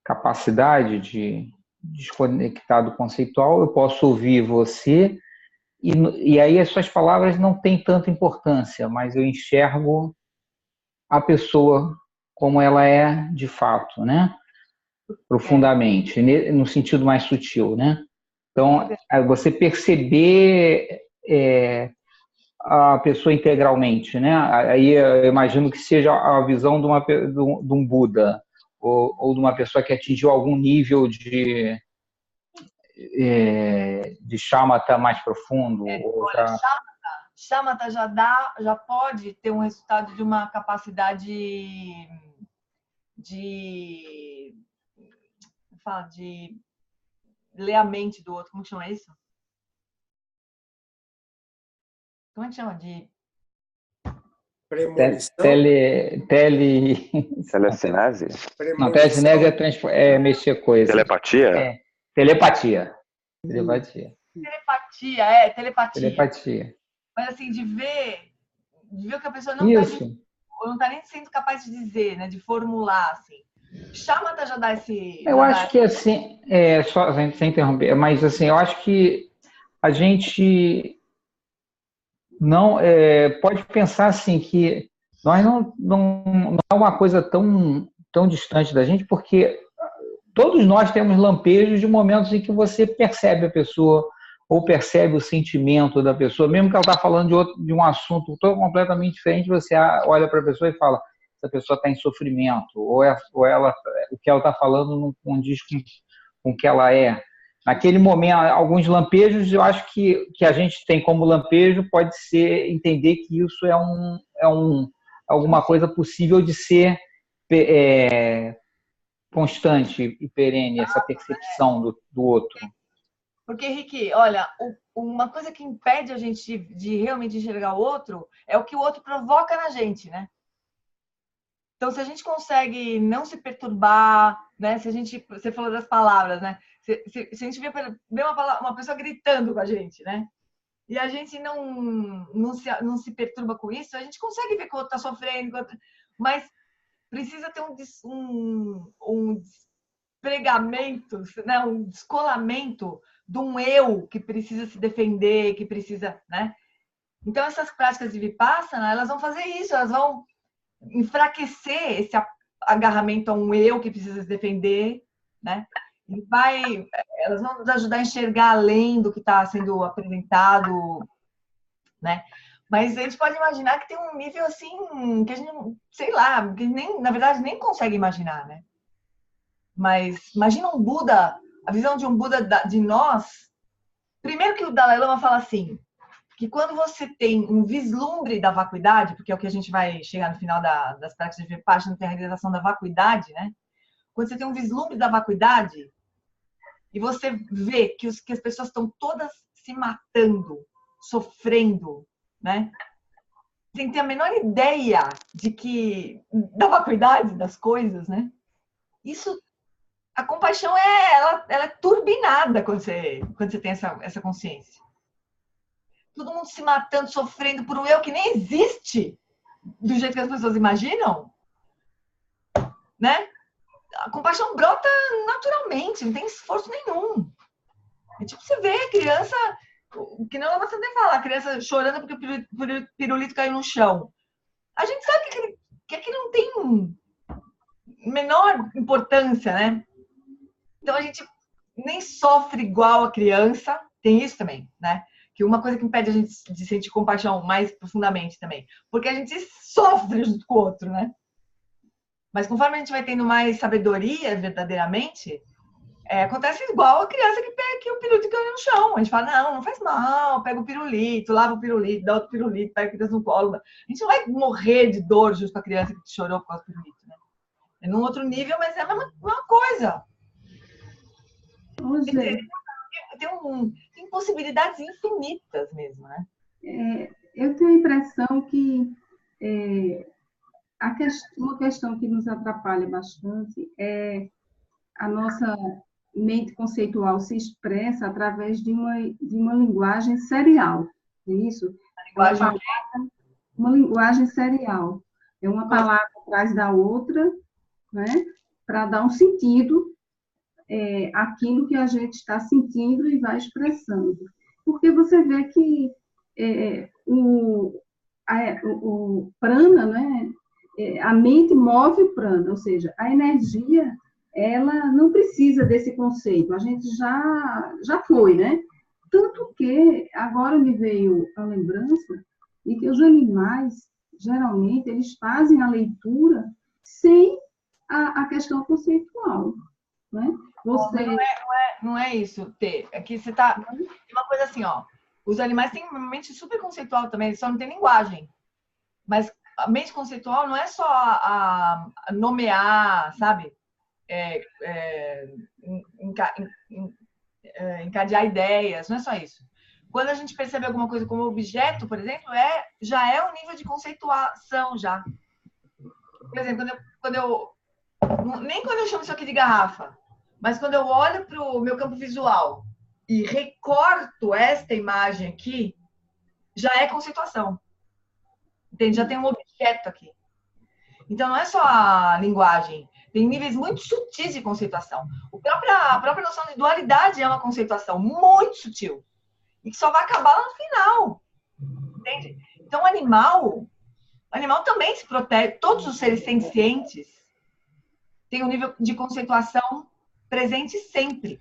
capacidade de desconectar do conceitual, eu posso ouvir você, e aí as suas palavras não têm tanta importância, mas eu enxergo a pessoa como ela é de fato, né? Profundamente, no sentido mais sutil, né? Então, você perceber a pessoa integralmente, né? Aí eu imagino que seja a visão de um Buda, ou de uma pessoa que atingiu algum nível de shamatha mais profundo. Olha, shamatha já pode ter um resultado de uma capacidade de ler a mente do outro. Como que chama isso? Como é que chama? Premonição? Telecinese? Não, telecinese é mexer coisa. Telepatia? Telepatia. Telepatia. Mas assim, de ver o que a pessoa não está nem sendo capaz de dizer, né? De formular, assim. Chama já dar esse... Eu acho que assim, só sem interromper, mas assim, eu acho que a gente não pode pensar assim que nós não é uma coisa tão distante da gente, porque todos nós temos lampejos de momentos em que você percebe a pessoa ou percebe o sentimento da pessoa, mesmo que ela está falando de um assunto completamente diferente, você olha para a pessoa e fala, essa pessoa está em sofrimento, ou ela, o que ela está falando não condiz com o que ela é. Naquele momento, alguns lampejos, eu acho que a gente tem como lampejo pode ser entender que isso é alguma coisa possível de ser constante e perene, essa percepção do outro. Porque, Henrique, olha, uma coisa que impede a gente de realmente enxergar o outro é o que o outro provoca na gente, né? Então, se a gente consegue não se perturbar, né? Você falou das palavras, né? Se a gente vê uma pessoa gritando com a gente, né? E a gente não se perturba com isso, a gente consegue ver que o outro está sofrendo, mas precisa ter um despregamento, né? Um descolamento de um eu que precisa se defender, que precisa, né? Então, essas práticas de Vipassana, elas vão fazer isso, elas vão enfraquecer esse agarramento a um eu que precisa se defender, né? Elas vão nos ajudar a enxergar além do que está sendo apresentado, né? Mas a gente pode imaginar que tem um nível assim que a gente, sei lá, que na verdade nem consegue imaginar, né? Mas imagina um Buda, a visão de um Buda de nós. Primeiro que o Dalai Lama fala assim, que quando você tem um vislumbre da vacuidade, porque é o que a gente vai chegar no final das práticas de Vipassana, tem a realização da vacuidade, né? Quando você tem um vislumbre da vacuidade e você vê que as pessoas estão todas se matando, sofrendo, né? Sem ter a menor ideia da vacuidade das coisas, né? Isso, a compaixão ela é turbinada quando você tem essa consciência. Todo mundo se matando, sofrendo por um eu que nem existe do jeito que as pessoas imaginam, né? A compaixão brota naturalmente, não tem esforço nenhum. É tipo você vê a criança, que não você nem falar, a criança chorando porque o pirulito caiu no chão. A gente sabe que aquilo não tem menor importância, né? Então a gente nem sofre igual a criança, tem isso também, né? Que uma coisa que impede a gente de sentir compaixão mais profundamente também, porque a gente sofre junto com o outro, né? Mas conforme a gente vai tendo mais sabedoria verdadeiramente, acontece igual a criança que pega que o pirulito caiu no chão. A gente fala, não faz mal, pega o pirulito, lava o pirulito, dá outro pirulito, pega a criança no colo. A gente não vai morrer de dor junto com a criança que chorou por causa do pirulito, né? É num outro nível, mas é a mesma coisa. Tem possibilidades infinitas mesmo, né? Eu tenho a impressão que uma questão que nos atrapalha bastante é a nossa mente conceitual se expressa através de uma linguagem serial. É isso? Uma linguagem serial. É uma palavra atrás da outra, né? Para dar um sentido aquilo que a gente está sentindo e vai expressando. Porque você vê que o prana, né? A mente move o prana, ou seja, a energia, ela não precisa desse conceito, a gente já foi, né? Tanto que agora me veio a lembrança de que os animais, geralmente, eles fazem a leitura sem a questão conceitual, né? Não é isso, Tê. Aqui você tá... Tem uma coisa assim, ó. Os animais têm uma mente super conceitual também, eles só não têm linguagem. Mas a mente conceitual não é só a nomear, sabe? Encadear ideias, não é só isso. quando a gente percebe alguma coisa como objeto, por exemplo, já é um nível de conceituação já. Por exemplo, nem quando eu chamo isso aqui de garrafa, mas quando eu olho para o meu campo visual e recorto esta imagem aqui, já é conceituação. Entende? Já tem um objeto aqui. Então, não é só a linguagem. Tem níveis muito sutis de conceituação. A própria noção de dualidade é uma conceituação muito sutil. E que só vai acabar lá no final. Entende? Então, o animal também se protege. Todos os seres sencientes têm um nível de conceituação presente sempre.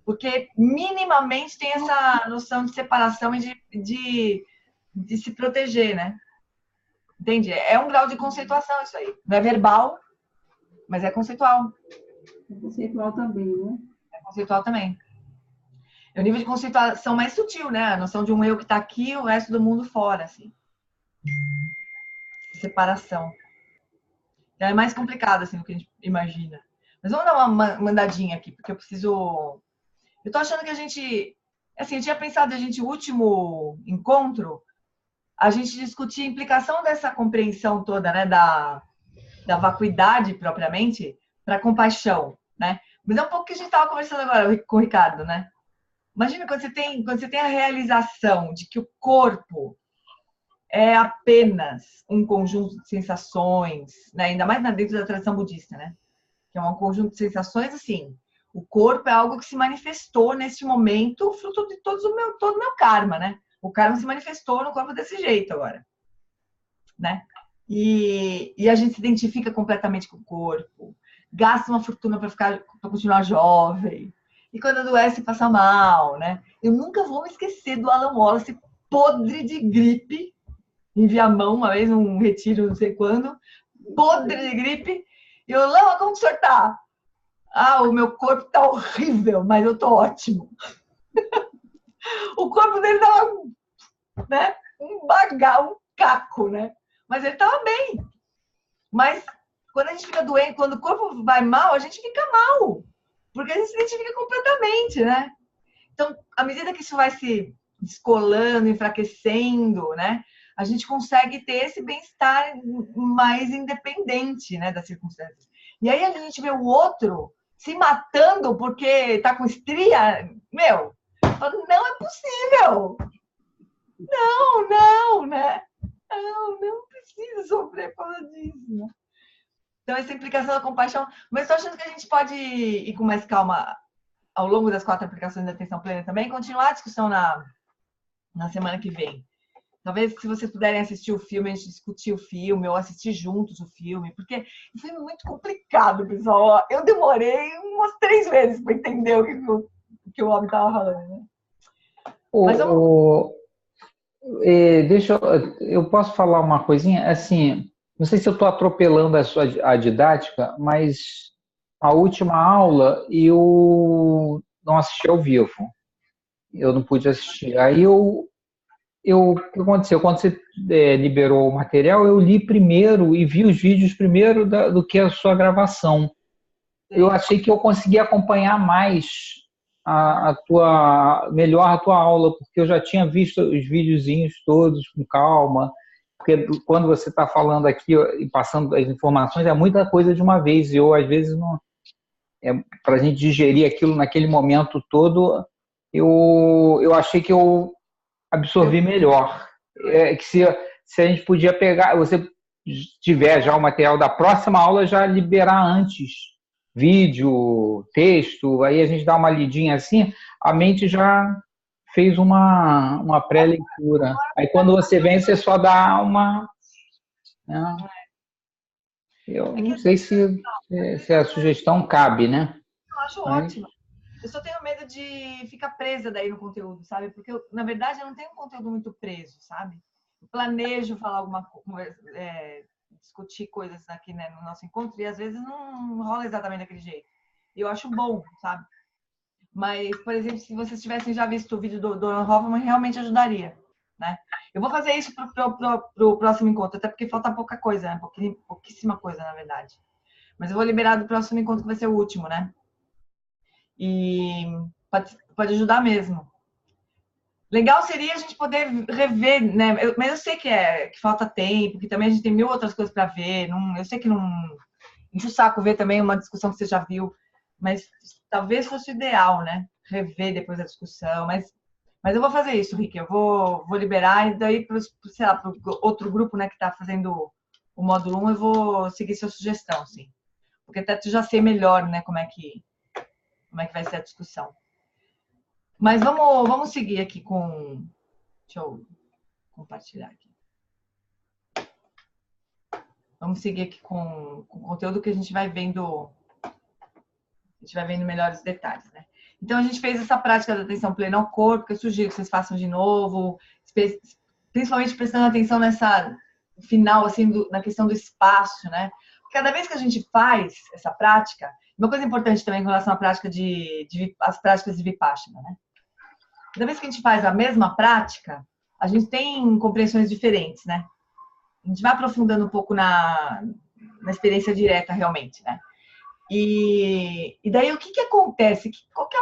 Porque minimamente tem essa noção de separação e de se proteger, né? Entende? É um grau de conceituação isso aí. Não é verbal, mas é conceitual. É conceitual também, né? É conceitual também. É o nível de conceituação mais sutil, né? A noção de um eu que está aqui e o resto do mundo fora, assim. Separação. Então, é mais complicado, assim, do que a gente imagina. Mas vamos dar uma mandadinha aqui, porque eu preciso... Eu tô achando que a gente... Assim, eu tinha pensado a gente, o último encontro, a gente discutir a implicação dessa compreensão toda, né, da vacuidade propriamente para compaixão, né? Mas é um pouco que a gente estava conversando agora com o Ricardo, né? Imagina quando você tem a realização de que o corpo é apenas um conjunto de sensações, né? Ainda mais dentro da tradição budista, né? Que é um conjunto de sensações, assim. O corpo é algo que se manifestou nesse momento, fruto de todo o meu karma, né? O karma se manifestou no corpo desse jeito agora, né? E a gente se identifica completamente com o corpo, gasta uma fortuna para continuar jovem, e quando adoece passa mal, né? Eu nunca vou me esquecer do Alan Wallace podre de gripe, em Viamão, uma vez num retiro, não sei quando, podre de gripe, e eu, Lama, como o senhor tá? Ah, o meu corpo tá horrível, mas eu tô ótimo. O corpo dele tava, né, um caco, né? Mas ele tava bem. Mas quando a gente fica doente, quando o corpo vai mal, a gente fica mal. Porque a gente se identifica completamente, né? Então, à medida que isso vai se descolando, enfraquecendo, né? A gente consegue ter esse bem-estar mais independente, né, das circunstâncias. E aí a gente vê o outro se matando porque tá com estria. Meu, não é possível. Não, né? Não precisa sofrer por causa disso, né? Então, essa implicação da compaixão... Mas estou achando que a gente pode ir com mais calma ao longo das 4 aplicações da atenção plena também, continuar a discussão na semana que vem. Talvez, se vocês puderem assistir o filme, a gente discutir o filme, ou assistir juntos o filme, porque o filme é muito complicado, pessoal. Eu demorei umas 3 vezes para entender o que o homem estava falando, né? Mas eu posso falar uma coisinha? Assim, não sei se eu estou atropelando a didática, mas a última aula eu não assisti ao vivo. Eu não pude assistir. Aí o que aconteceu? Quando você liberou o material, eu li primeiro e vi os vídeos primeiro do que a sua gravação. Eu achei que eu conseguia acompanhar mais melhor a tua aula, porque eu já tinha visto os videozinhos todos com calma, porque quando você está falando aqui e passando as informações, é muita coisa de uma vez, e eu, às vezes, não... para a gente digerir aquilo naquele momento todo, eu achei que eu absorvi melhor. Que se a gente podia pegar, você tiver já o material da próxima aula, já liberar antes vídeo, texto, aí a gente dá uma lidinha assim, a mente já fez uma pré-leitura. Aí quando você vem, você só dá uma... Né? Eu não sei se a sugestão cabe, né? Eu acho ótimo. Eu só tenho medo de ficar presa daí no conteúdo, sabe? Porque, na verdade, eu não tenho um conteúdo muito preso, sabe? Eu planejo falar alguma coisa, discutir coisas aqui, né, no nosso encontro, e às vezes não rola exatamente daquele jeito. E eu acho bom, sabe? Mas, por exemplo, se vocês tivessem já visto o vídeo do Donald Hoffman, realmente ajudaria, né? Eu vou fazer isso pro próximo encontro, até porque falta pouca coisa, né? Pouquíssima coisa, na verdade. Mas eu vou liberar do próximo encontro, que vai ser o último, né? E pode ajudar mesmo. Legal seria a gente poder rever, né? Mas eu sei que falta tempo, que também a gente tem mil outras coisas para ver. Eu sei que não enche o saco ver também uma discussão que você já viu, mas talvez fosse o ideal, né? Rever depois da discussão. Mas eu vou fazer isso, Rick. Eu vou liberar e daí para o outro grupo, né, que está fazendo o módulo 1, eu vou seguir sua sugestão, sim. Porque até tu já sei melhor, né, como é que vai ser a discussão. Mas vamos seguir aqui com... Deixa eu compartilhar aqui. Vamos seguir aqui com o conteúdo que a gente vai vendo. A gente vai vendo melhores detalhes, né? Então, a gente fez essa prática da atenção plena ao corpo, que eu sugiro que vocês façam de novo, principalmente prestando atenção nessa final, assim, na questão do espaço, né? Cada vez que a gente faz essa prática, uma coisa importante também com relação à prática as práticas de Vipassana, né? Cada vez que a gente faz a mesma prática, a gente tem compreensões diferentes, né? A gente vai aprofundando um pouco na experiência direta, realmente, né? E daí, o que acontece? Qual que é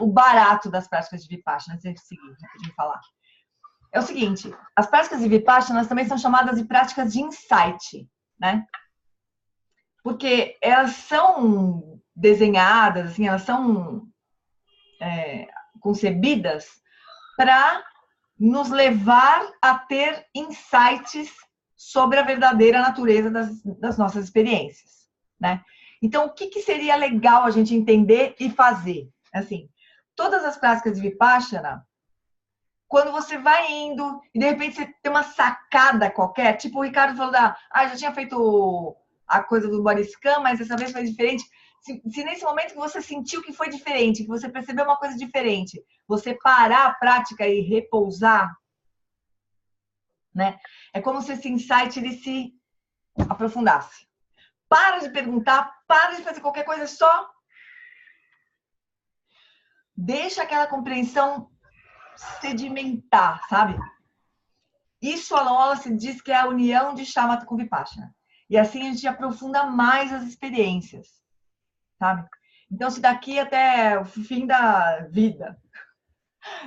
o barato das práticas de Vipassana? Antes de seguir, rapidinho falar. É o seguinte, as práticas de Vipassana também são chamadas de práticas de insight, né? Porque elas são desenhadas, assim, elas são concebidas para nos levar a ter insights sobre a verdadeira natureza das nossas experiências, né? Então, o que seria legal a gente entender e fazer? Assim, todas as práticas de Vipassana, quando você vai indo e de repente você tem uma sacada qualquer, tipo o Ricardo falou já tinha feito a coisa do body scan, mas dessa vez foi diferente. Se nesse momento que você sentiu que foi diferente, que você percebeu uma coisa diferente, você parar a prática e repousar, né? É como se esse insight ele se aprofundasse. Para de perguntar, para de fazer qualquer coisa, só deixa aquela compreensão sedimentar, sabe? Isso, Alan Wallace diz que é a união de Shamatha com Vipassana. E assim a gente aprofunda mais as experiências, sabe? Então, se daqui até o fim da vida,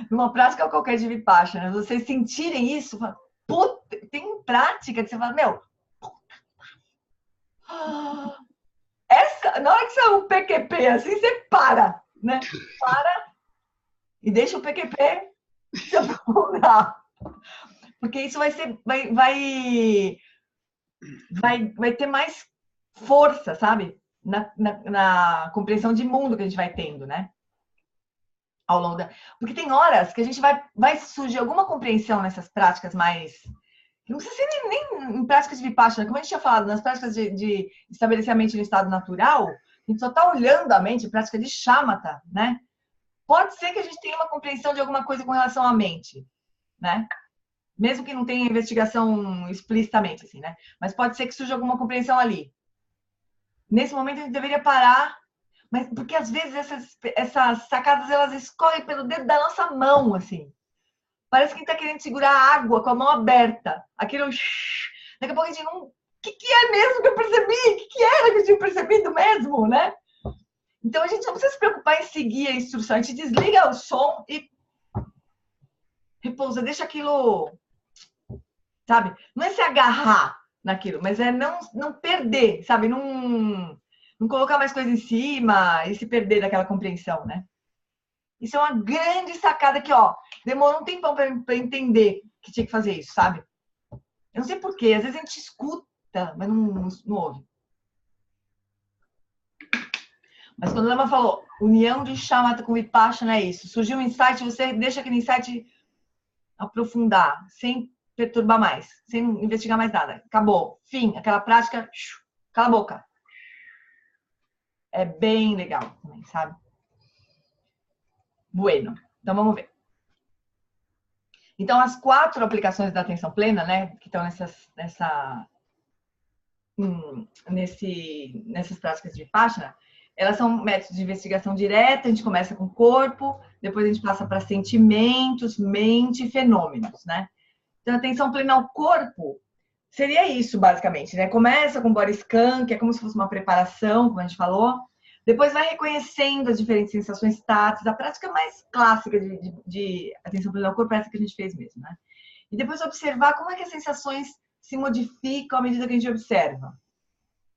numa prática qualquer de Vipassana, vocês sentirem isso, puta, tem prática que você fala, meu, na hora que você é um PQP, assim, você para, né? Para e deixa o PQP se aprofundar. Porque isso vai ter mais força, sabe? Na compreensão de mundo que a gente vai tendo, né? Ao longo Porque tem horas que a gente vai surgir alguma compreensão nessas práticas mais... Não precisa ser nem em práticas de Vipassana, como a gente tinha falado, nas práticas de estabelecer a mente no estado natural, a gente só está olhando a mente, prática de Shamatha, né? Pode ser que a gente tenha uma compreensão de alguma coisa com relação à mente, né? Mesmo que não tenha investigação explicitamente, assim, né? Mas pode ser que surja alguma compreensão ali. Nesse momento a gente deveria parar, mas porque às vezes essas sacadas elas escorrem pelo dedo da nossa mão, assim. Parece que a gente está querendo segurar a água com a mão aberta. Aquilo... Daqui a pouco a gente não... O que é mesmo que eu percebi? O que era que eu tinha percebido mesmo, né? Então a gente não precisa se preocupar em seguir a instrução. A gente desliga o som e repousa. Deixa aquilo... Sabe? Não é se agarrar naquilo, mas é não perder, sabe? Não colocar mais coisa em cima e se perder daquela compreensão, né? Isso é uma grande sacada que, ó, demorou um tempão para entender que tinha que fazer isso, sabe? Eu não sei porquê, às vezes a gente escuta, mas não ouve. Mas quando a Lama falou, união de Shamatha com Vipassana é isso. Surgiu um insight, você deixa aquele insight aprofundar, sem perturbar mais, sem investigar mais nada. Acabou. Fim. Aquela prática, cala a boca. É bem legal também, sabe? Bueno. Então, vamos ver. Então, as 4 aplicações da atenção plena, né, que estão nessas práticas de Vipassana, elas são métodos de investigação direta. A gente começa com o corpo, depois a gente passa para sentimentos, mente e fenômenos, né? Então, a atenção plena ao corpo seria isso, basicamente, né? Começa com body scan, que é como se fosse uma preparação, como a gente falou, Depois vai reconhecendo as diferentes sensações táteis. A prática mais clássica de atenção plena ao corpo é essa que a gente fez mesmo, né? E depois observar como é que as sensações se modificam à medida que a gente observa,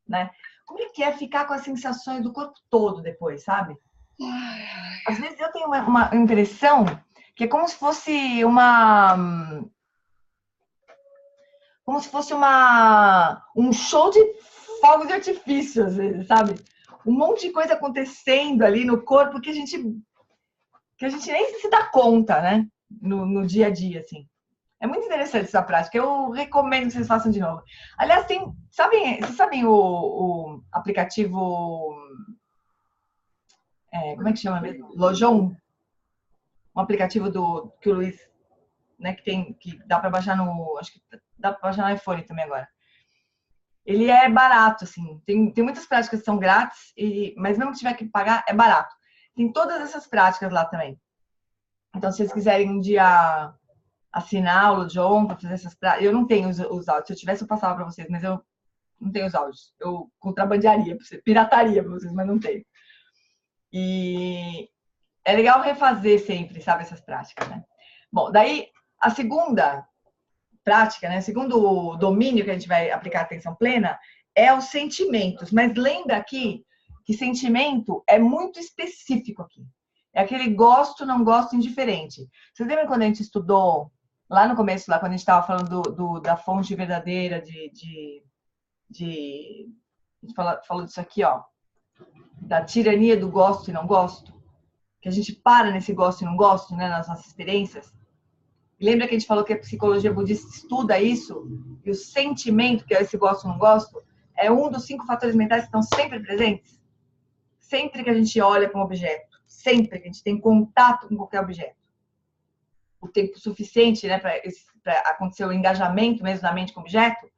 né? Como é que é ficar com as sensações do corpo todo depois, sabe? Às vezes eu tenho uma impressão que é como se fosse um show de fogos de artifício, às vezes, sabe? Um monte de coisa acontecendo ali no corpo que a gente nem se dá conta, né? No dia a dia, assim. É muito interessante essa prática. Eu recomendo que vocês façam de novo. Aliás, vocês sabem o aplicativo, como é que chama mesmo? Lojon? Um aplicativo que o Luiz, né, que dá para baixar acho que dá para baixar no iPhone também agora. Ele é barato, assim. Tem muitas práticas que são grátis, mas mesmo que tiver que pagar, é barato. Tem todas essas práticas lá também. Então, se vocês quiserem um dia assinar o John para fazer essas práticas, eu não tenho os áudios. Se eu tivesse, eu passava para vocês, mas eu não tenho os áudios. Eu contrabandearia, pirataria para vocês, mas não tenho. E é legal refazer sempre, sabe, essas práticas, né? Bom, daí a segunda prática, né? O segundo domínio que a gente vai aplicar atenção plena é os sentimentos. Mas lembra aqui que sentimento é muito específico aqui. É aquele gosto, não gosto, indiferente. Vocês lembram quando a gente estudou lá no começo, lá quando a gente estava falando da fonte verdadeira a gente falou disso aqui, ó, da tirania do gosto e não gosto, que a gente para nesse gosto e não gosto, né, nas nossas experiências. Lembra que a gente falou que a psicologia budista estuda isso? E o sentimento, que é esse gosto ou não gosto, é um dos 5 fatores mentais que estão sempre presentes? Sempre que a gente olha para um objeto, sempre que a gente tem contato com qualquer objeto. O tempo suficiente, né, para acontecer o engajamento mesmo na mente com o objeto,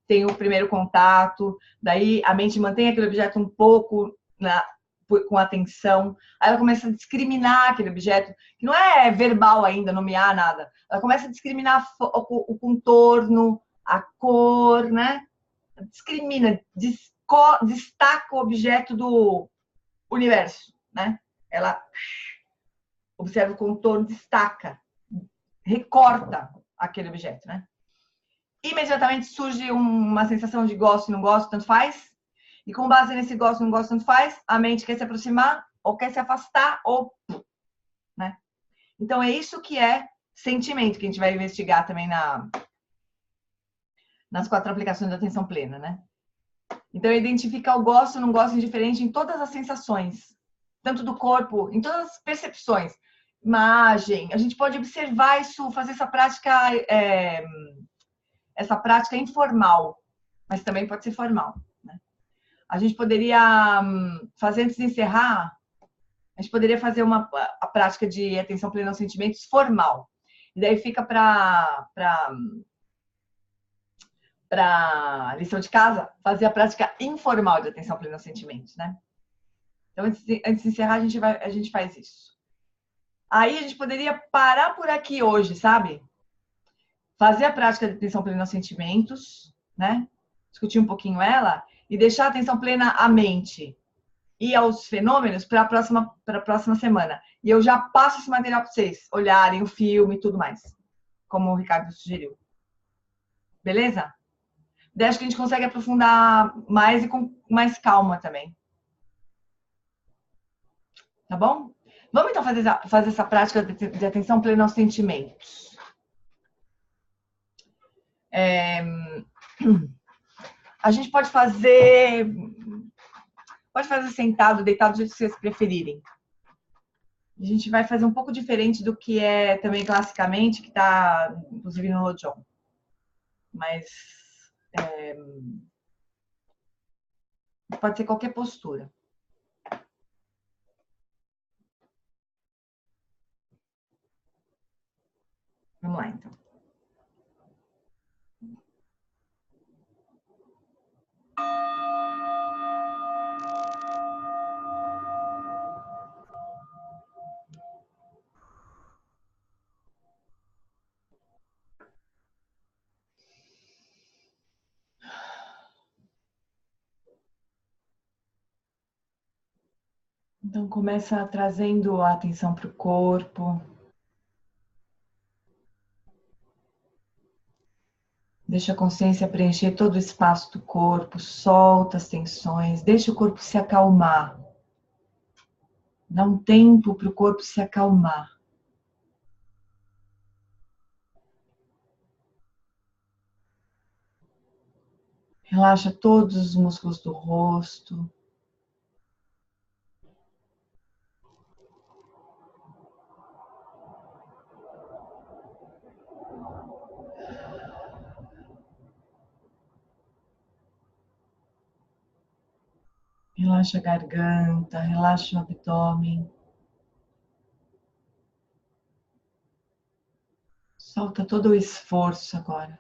tem o primeiro contato, daí a mente mantém aquele objeto um pouco com atenção, aí ela começa a discriminar aquele objeto, que não é verbal ainda, nomear nada. Ela começa a discriminar o contorno, a cor, né? Discrimina, destaca o objeto do universo, né? Ela observa o contorno, destaca, recorta aquele objeto, né? Imediatamente surge uma sensação de gosto e não gosto, tanto faz. E com base nesse gosto e não gosto, tanto faz, a mente quer se aproximar ou quer se afastar ou, né? Então é isso que é sentimento, que a gente vai investigar também nas 4 aplicações da atenção plena, né? Então identificar o gosto e não gosto indiferente em todas as sensações, tanto do corpo, em todas as percepções, imagem. A gente pode observar isso, fazer essa prática informal, mas também pode ser formal. A gente poderia fazer, antes de encerrar, a gente poderia fazer a prática de atenção plena aos sentimentos formal. E daí fica para lição de casa, fazer a prática informal de atenção plena aos sentimentos, né? Então, antes de encerrar, a gente faz isso. Aí a gente poderia parar por aqui hoje, sabe? Fazer a prática de atenção plena aos sentimentos, né? Discutir um pouquinho ela e deixar a atenção plena à mente e aos fenômenos para a próxima semana. E eu já passo esse material para vocês olharem o filme e tudo mais, como o Ricardo sugeriu. Beleza? Daí acho que a gente consegue aprofundar mais e com mais calma também. Tá bom? Vamos então fazer essa prática de atenção plena aos sentimentos. A gente pode fazer sentado, deitado, do jeito que vocês preferirem. A gente vai fazer um pouco diferente do que é também classicamente, que está inclusive no Lojong. Mas pode ser qualquer postura. Vamos lá, então. Então começa trazendo a atenção para o corpo. Deixa a consciência preencher todo o espaço do corpo, solta as tensões, deixa o corpo se acalmar. Dá um tempo para o corpo se acalmar. Relaxa todos os músculos do rosto. Relaxa a garganta, relaxa o abdômen. Solta todo o esforço agora.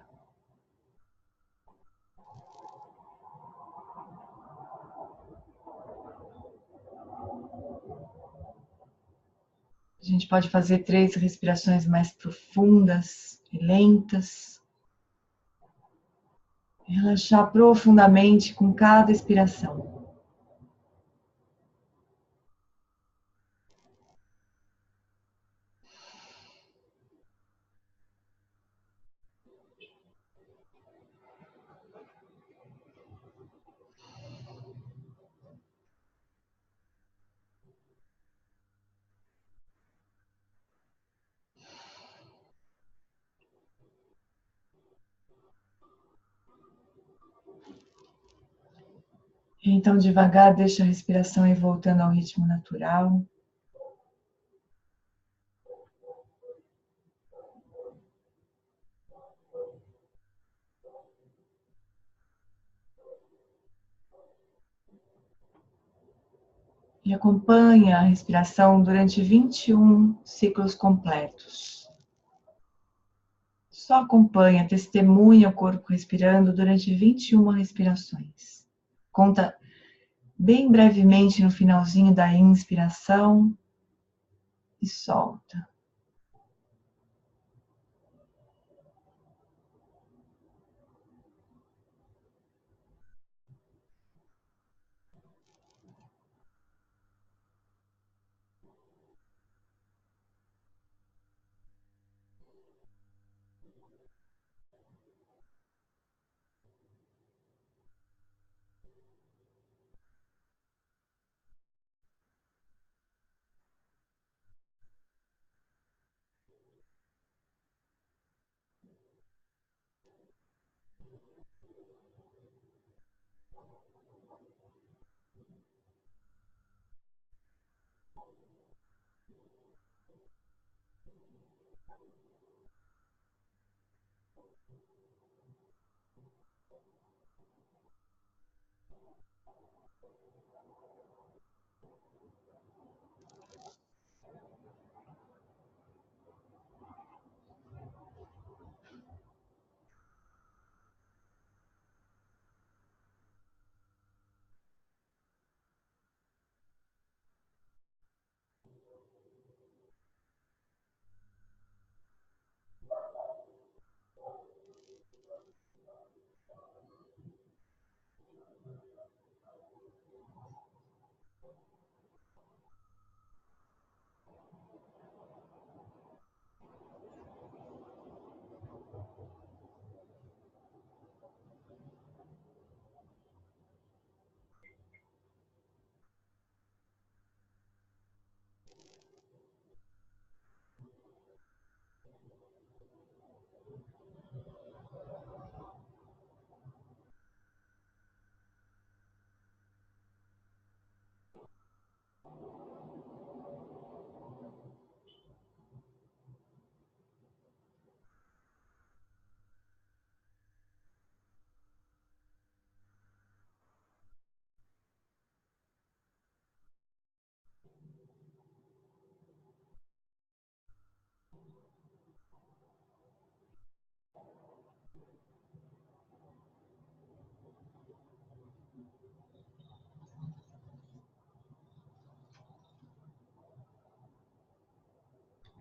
A gente pode fazer 3 respirações mais profundas e lentas. Relaxar profundamente com cada expiração. Então, devagar, deixa a respiração ir voltando ao ritmo natural. E acompanha a respiração durante 21 ciclos completos. Só acompanha, testemunha o corpo respirando durante 21 respirações. Conta bem brevemente no finalzinho da inspiração e solta.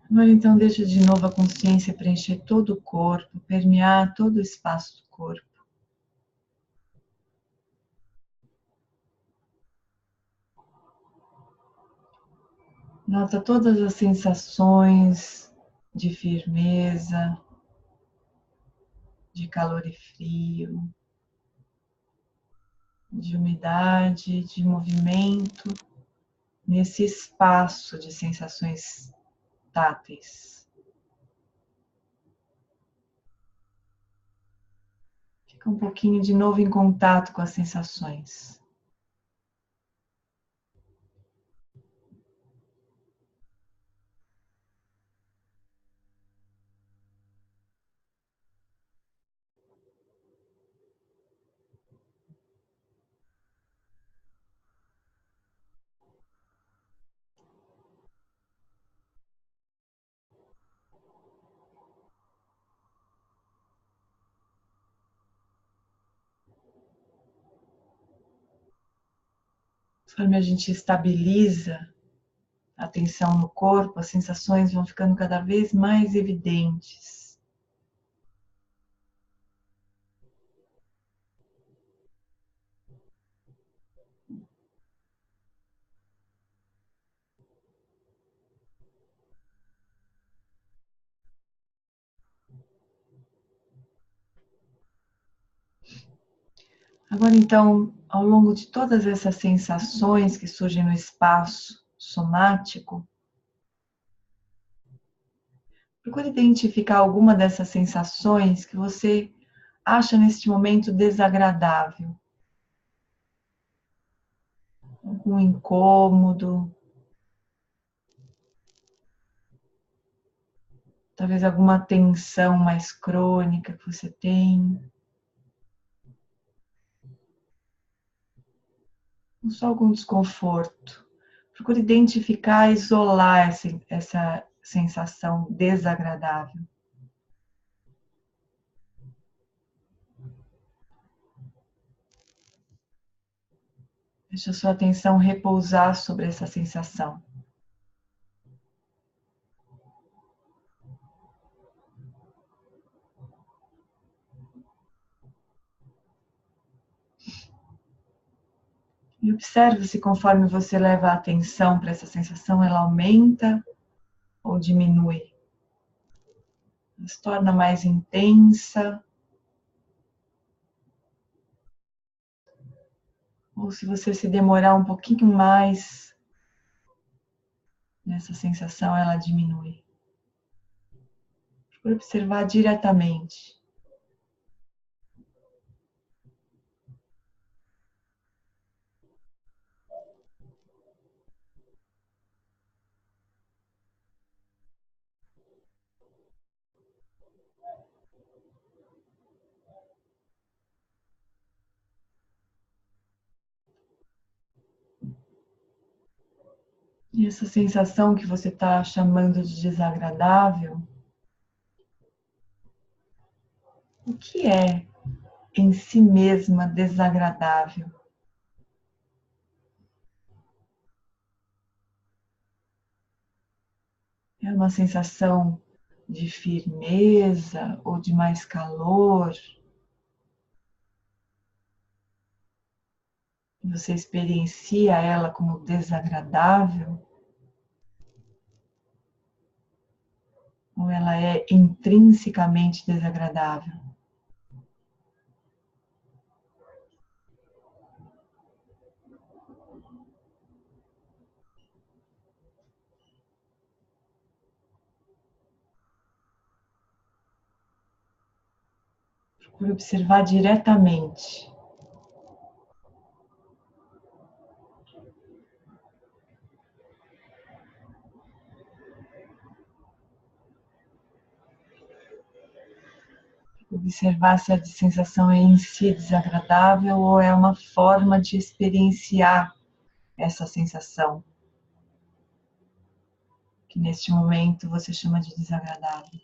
Agora então deixa de novo a consciência preencher todo o corpo, permear todo o espaço do corpo. Nota todas as sensações de firmeza, de calor e frio, de umidade, de movimento, nesse espaço de sensações táteis. Fica um pouquinho de novo em contato com as sensações. Conforme a gente estabiliza a atenção no corpo, as sensações vão ficando cada vez mais evidentes. Agora, então, ao longo de todas essas sensações que surgem no espaço somático, procure identificar alguma dessas sensações que você acha neste momento desagradável. Algum incômodo, talvez alguma tensão mais crônica que você tem. Ou só algum desconforto. Procure identificar e isolar essa sensação desagradável. Deixe a sua atenção repousar sobre essa sensação. E observe se conforme você leva a atenção para essa sensação, ela aumenta ou diminui. Ela se torna mais intensa. Ou se você se demorar um pouquinho mais nessa sensação, ela diminui. Procure observar diretamente. E essa sensação que você está chamando de desagradável, o que é em si mesma desagradável? É uma sensação de firmeza ou de mais calor? Você experiencia ela como desagradável? Ou ela é intrinsecamente desagradável? Procure observar diretamente. Observar se a sensação é em si desagradável ou é uma forma de experienciar essa sensação, que neste momento você chama de desagradável.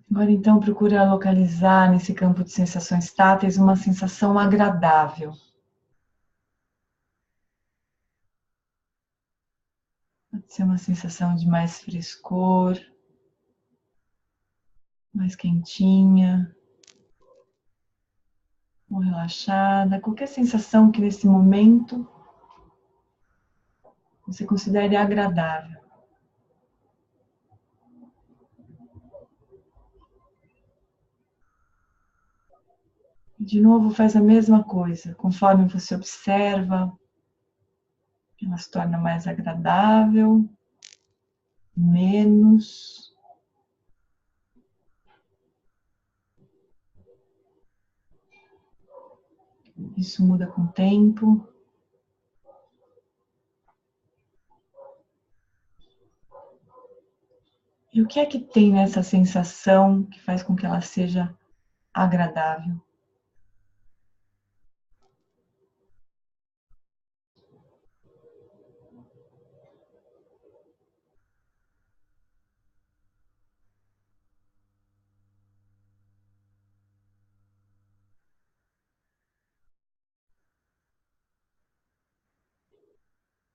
Agora, então, procura localizar nesse campo de sensações táteis uma sensação agradável. Pode ser uma sensação de mais frescor, mais quentinha, ou relaxada. Qualquer sensação que nesse momento você considere agradável. De novo, faz a mesma coisa. Conforme você observa, ela se torna mais agradável, menos. Isso muda com o tempo. E o que é que tem nessa sensação que faz com que ela seja agradável?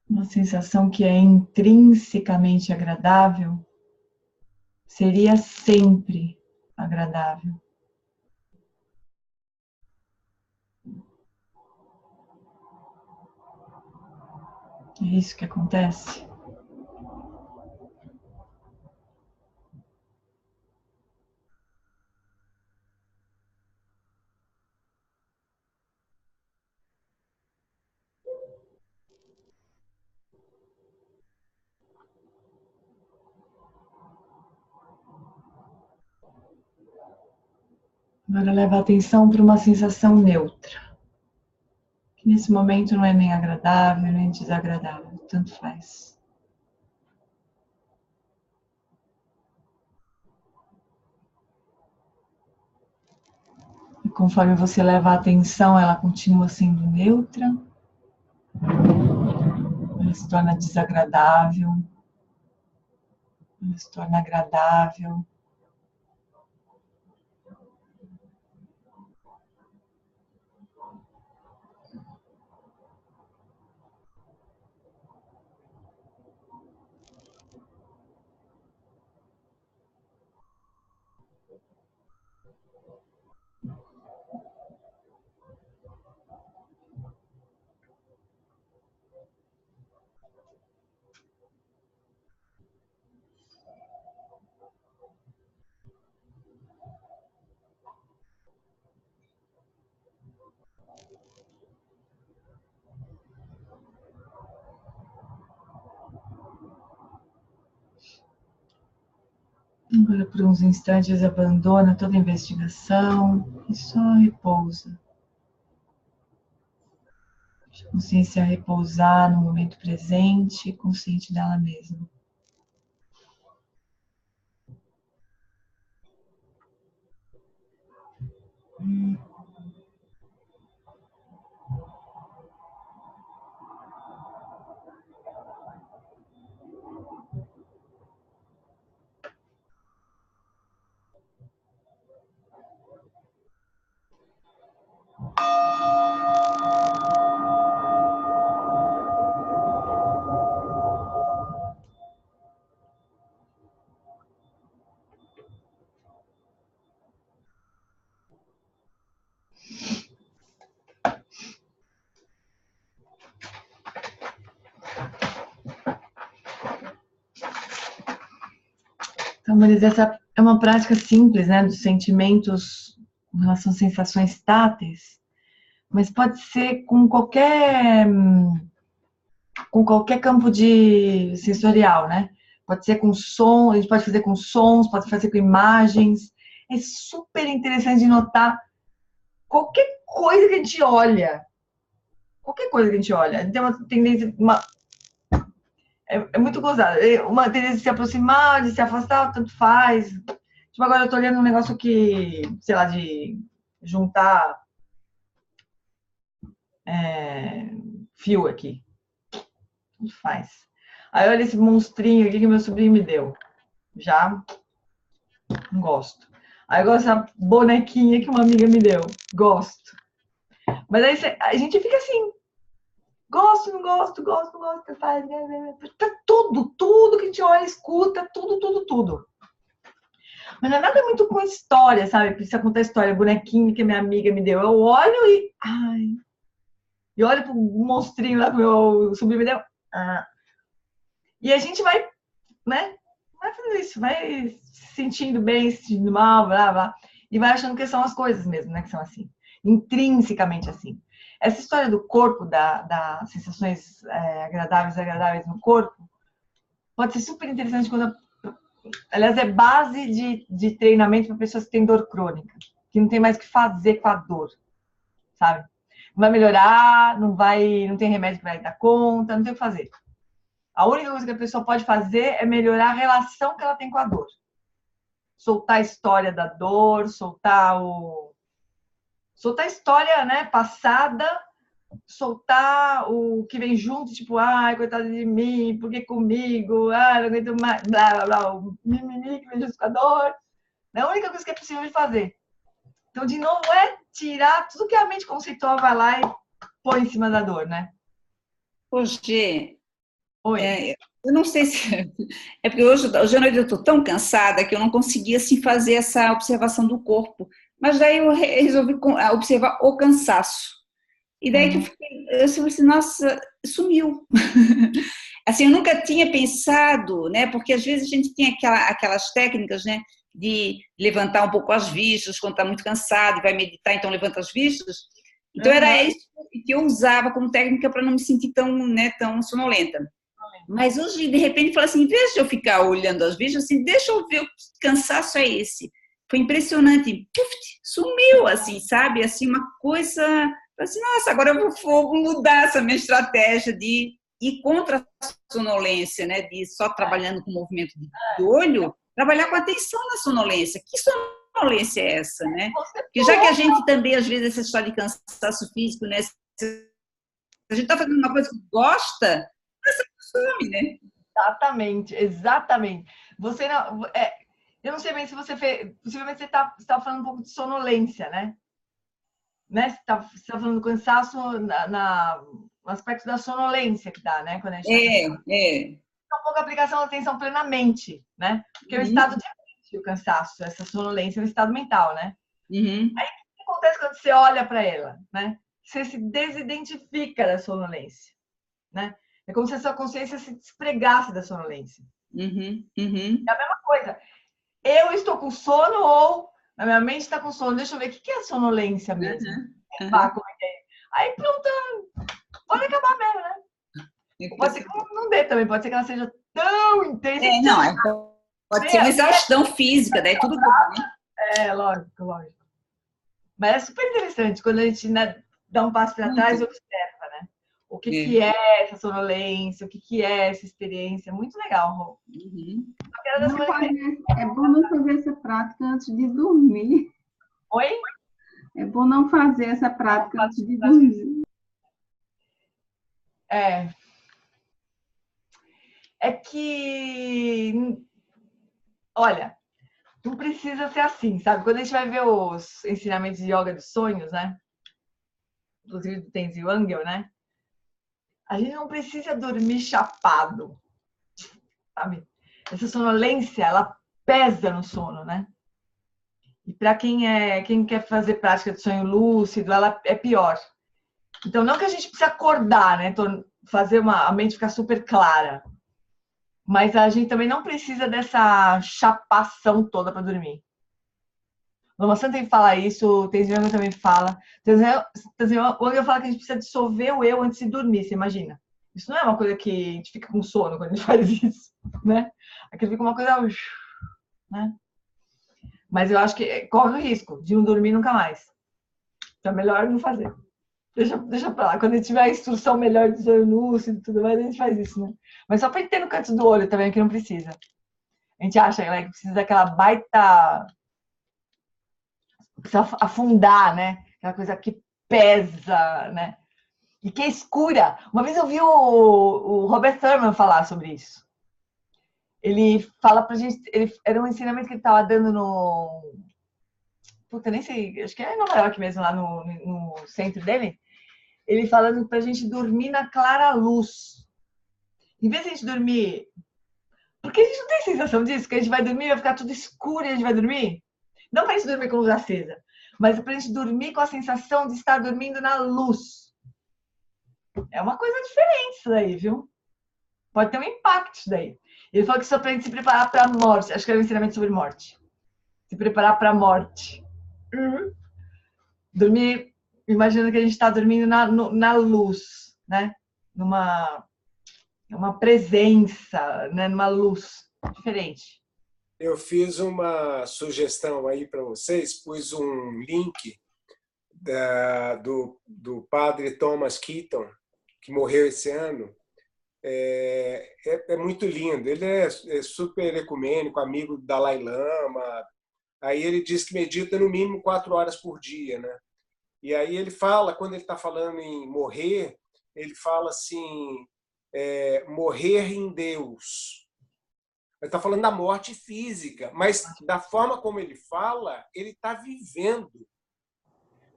Uma sensação que é intrinsecamente agradável seria sempre agradável. É isso que acontece? Agora leva a atenção para uma sensação neutra, que nesse momento não é nem agradável, nem desagradável, tanto faz. E conforme você leva a atenção, ela continua sendo neutra, ela se torna desagradável, ela se torna agradável. Agora, por uns instantes, abandona toda a investigação e só repousa. Deixa a consciência repousar no momento presente, consciente dela mesma. Então, Marisa, essa é uma prática simples, né, dos sentimentos com relação às sensações táteis, mas pode ser com qualquer campo de sensorial, né? Pode ser com som, a gente pode fazer com sons, pode fazer com imagens. É super interessante de notar qualquer coisa que a gente olha. Qualquer coisa que a gente olha. Tem uma tendência, é muito gozado. Uma tendência de se aproximar, de se afastar, tanto faz. Tipo, agora eu tô olhando um negócio que, sei lá, de juntar fio aqui. Tanto faz. Aí olha esse monstrinho aqui que meu sobrinho me deu. Já não gosto. Aí eu gosto dessa bonequinha que uma amiga me deu, gosto. Mas aí a gente fica assim, gosto, não gosto, gosto, não gosto, faz, tá tudo que a gente olha, escuta, tudo. Mas não é nada muito com história, sabe? Precisa contar história, bonequinho que minha amiga me deu. Eu olho e... Ai. E olho pro monstrinho lá que meu sobrinho me deu. Ah. E a gente vai, né? Vai fazendo isso, vai se sentindo bem, se sentindo mal, blá, blá. E vai achando que são as coisas mesmo, né? Que são assim. Intrinsecamente assim. Essa história do corpo, das sensações agradáveis e desagradáveis no corpo, pode ser super interessante quando... Aliás, é base de treinamento para pessoas que têm dor crônica, que não tem mais o que fazer com a dor, sabe? Não vai melhorar, não tem remédio que vai dar conta, não tem o que fazer. A única coisa que a pessoa pode fazer é melhorar a relação que ela tem com a dor. Soltar a história da dor, soltar a história, né, passada, soltar o que vem junto, tipo, ai, coitado de mim, por que comigo? Ah, não aguento mais, blá, blá, blá, o mimimi que vem junto com a dor. É a única coisa que é possível de fazer. Então, de novo, é tirar tudo que a mente conceitual vai lá e põe em cima da dor, né? Hoje, Oi. eu não sei se... É porque hoje à noite eu estou tão cansada que eu não consegui assim, fazer essa observação do corpo. Mas daí eu resolvi observar o cansaço. E daí que eu falei assim, nossa, sumiu. Assim, eu nunca tinha pensado, né? Porque às vezes a gente tem aquelas técnicas, né? De levantar um pouco as vistas quando está muito cansado e vai meditar, então levanta as vistas. Então era isso que eu usava como técnica para não me sentir tão, né, tão sonolenta. Mas hoje, de repente, falei assim, em vez de eu ficar olhando as vistas, assim, deixa eu ver o que cansaço é esse. Foi impressionante. Puf, sumiu, assim, sabe? Assim, uma coisa... Assim, nossa, agora eu vou mudar essa minha estratégia de ir contra a sonolência, né? De só trabalhando com movimento de olho, trabalhar com atenção na sonolência. Que sonolência é essa, né? Porque já que a gente também, às vezes, essa história de cansaço físico, né? Se a gente está fazendo uma coisa que gosta, essa some, né? Exatamente. Você não... eu não sei bem se você fez... Possivelmente você está falando um pouco de sonolência, né? Você está falando do cansaço no aspecto da sonolência que dá, né? Quando a gente é um pouco a aplicação da atenção plenamente, né? Porque é um estado de mente, o cansaço, essa sonolência é um estado mental, né? Aí o que acontece quando você olha para ela, né? Você se desidentifica da sonolência, né? É como se a sua consciência se despregasse da sonolência. É a mesma coisa. Eu estou com sono ou a minha mente está com sono. Deixa eu ver o que é sonolência mesmo. Aí pronto, pode acabar mesmo, né? Pode ser que não dê também, pode ser que ela seja tão intensa. Pode ser uma exaustão física, daí tudo bom, né? Lógico. Mas é super interessante quando a gente, né, dá um passo para trás e observa, né? O que é essa sonolência, o que é essa experiência. Muito legal, Rô. É bom não fazer essa prática antes de dormir. Oi? É bom não fazer essa prática antes de dormir. É que... Olha, não precisa ser assim, sabe? Quando a gente vai ver os ensinamentos de yoga dos sonhos, né? Inclusive do Tenzin Wangyal, né? A gente não precisa dormir chapado, sabe? Essa sonolência, ela pesa no sono, né? E para quem quer fazer prática de sonho lúcido, ela é pior. Então, não que a gente precise acordar, né? Fazer a mente ficar super clara. Mas a gente também não precisa dessa chapação toda para dormir. O Lama Santa fala isso, o Tenzin Wangyal também fala. Tenzin Wangyal fala que a gente precisa dissolver o eu antes de dormir, você imagina? Isso não é uma coisa que a gente fica com sono quando a gente faz isso, né? Aquilo fica uma coisa... né? Mas eu acho que corre o risco de não dormir nunca mais. Então é melhor não fazer. Deixa pra lá. Quando a gente tiver a instrução melhor de sonho lúcido e tudo mais, a gente faz isso, né? Mas só pra gente ter no canto do olho também, que não precisa. A gente acha, né, que precisa daquela baita... Precisa afundar, né? Aquela coisa que pesa, né? E que é escura. Uma vez eu vi o Robert Thurman falar sobre isso. Ele fala pra gente, era um ensinamento que ele estava dando no... Puta, nem sei, acho que é em Nova York mesmo, lá no centro dele. Ele falando pra gente dormir na clara luz. Em vez de a gente dormir... Porque a gente não tem sensação disso, que a gente vai dormir e vai ficar tudo escuro e a gente vai dormir? Não pra gente dormir com luz acesa, mas pra gente dormir com a sensação de estar dormindo na luz. É uma coisa diferente isso daí, viu? Pode ter um impacto isso daí. Ele falou que isso é pra gente se preparar pra morte. Acho que era um ensinamento sobre morte. Se preparar pra morte. Dormir, imaginando que a gente está dormindo na luz, né? Numa presença, né? Numa luz diferente. Eu fiz uma sugestão aí para vocês, pus um link do padre Thomas Keaton, que morreu esse ano. É muito lindo. Ele é super ecumênico, amigo do Dalai Lama. Aí ele diz que medita no mínimo 4 horas por dia, né? E aí ele fala, quando ele está falando em morrer, ele fala assim, morrer em Deus. Ele está falando da morte física, mas da forma como ele fala, ele está vivendo.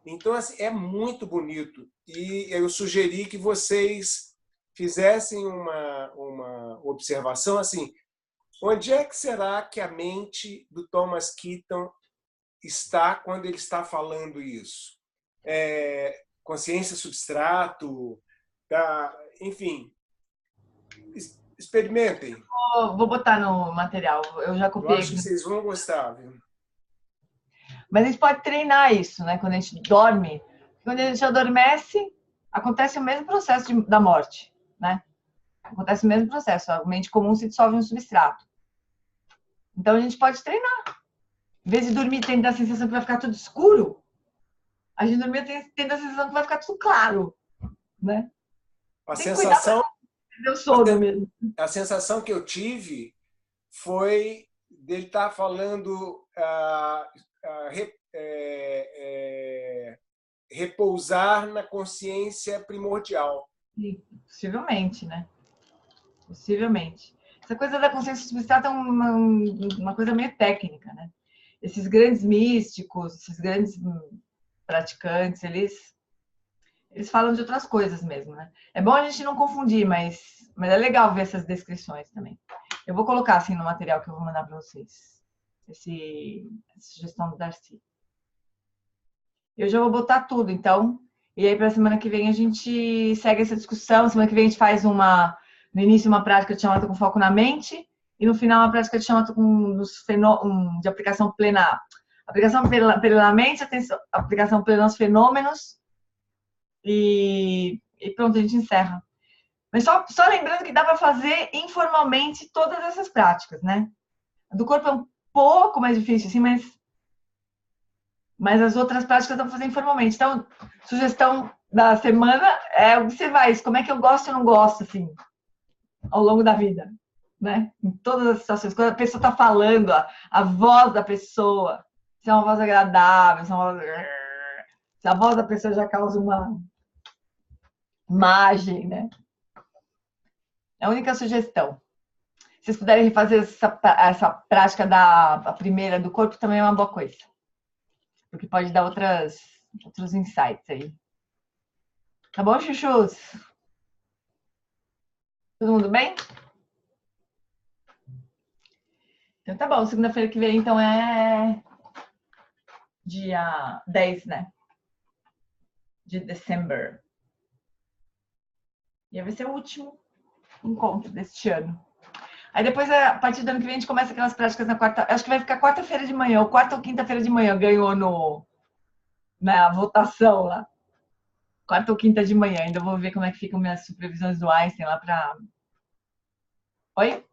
Então, assim, é muito bonito. E eu sugeri que vocês fizessem uma observação assim, onde é que será que a mente do Thomas Keaton está quando ele está falando isso? Consciência substrato, enfim, experimentem. Vou botar no material, eu já Eu copiei. acho que vocês vão gostar, viu? Mas a gente pode treinar isso, né? Quando a gente dorme. Quando a gente adormece, acontece o mesmo processo da morte, né? Acontece o mesmo processo. A mente comum se dissolve no substrato. Então a gente pode treinar. Em vez de dormir tendo a sensação que vai ficar tudo escuro, a gente dormir tendo a sensação que vai ficar tudo claro, né? A sensação, eu sono mesmo. A sensação que eu tive foi dele estar falando repousar na consciência primordial. Sim, possivelmente, né? Possivelmente. Essa coisa da consciência substrata é uma coisa meio técnica, né? Esses grandes místicos, esses grandes praticantes, eles falam de outras coisas mesmo, né? É bom a gente não confundir, mas é legal ver essas descrições também. Eu vou colocar assim no material que eu vou mandar para vocês. Essa sugestão do Darcy. Eu já vou botar tudo, então. E aí, para a semana que vem, a gente segue essa discussão. Semana que vem, a gente faz no início, uma prática de chamata com foco na mente. E no final, uma prática de chamata de aplicação plena. Aplicação plena na mente, aplicação plena nos fenômenos. E pronto, a gente encerra. Mas só lembrando que dá para fazer informalmente todas essas práticas, né? A do corpo é um pouco mais difícil, assim, mas as outras práticas dá para fazer informalmente. Então, sugestão da semana é observar isso. Como é que eu gosto ou não gosto, assim, ao longo da vida, né? Em todas as situações. Quando a pessoa está falando, a voz da pessoa, se é uma voz agradável, se a voz da pessoa já causa uma imagem, né? É a única sugestão. Se vocês puderem refazer essa prática a primeira do corpo, também é uma boa coisa. Porque pode dar outros insights aí. Tá bom, chuchus? Todo mundo bem? Então tá bom. Segunda-feira que vem, então, é dia 10, né? De dezembro. E vai ser o último encontro deste ano. Aí depois, a partir do ano que vem, a gente começa aquelas práticas na quarta... Acho que vai ficar quarta-feira de manhã, ou quarta ou quinta-feira de manhã. Ganhou na votação lá. Quarta ou quinta de manhã. Ainda vou ver como é que ficam minhas supervisões do Einstein lá para... Oi?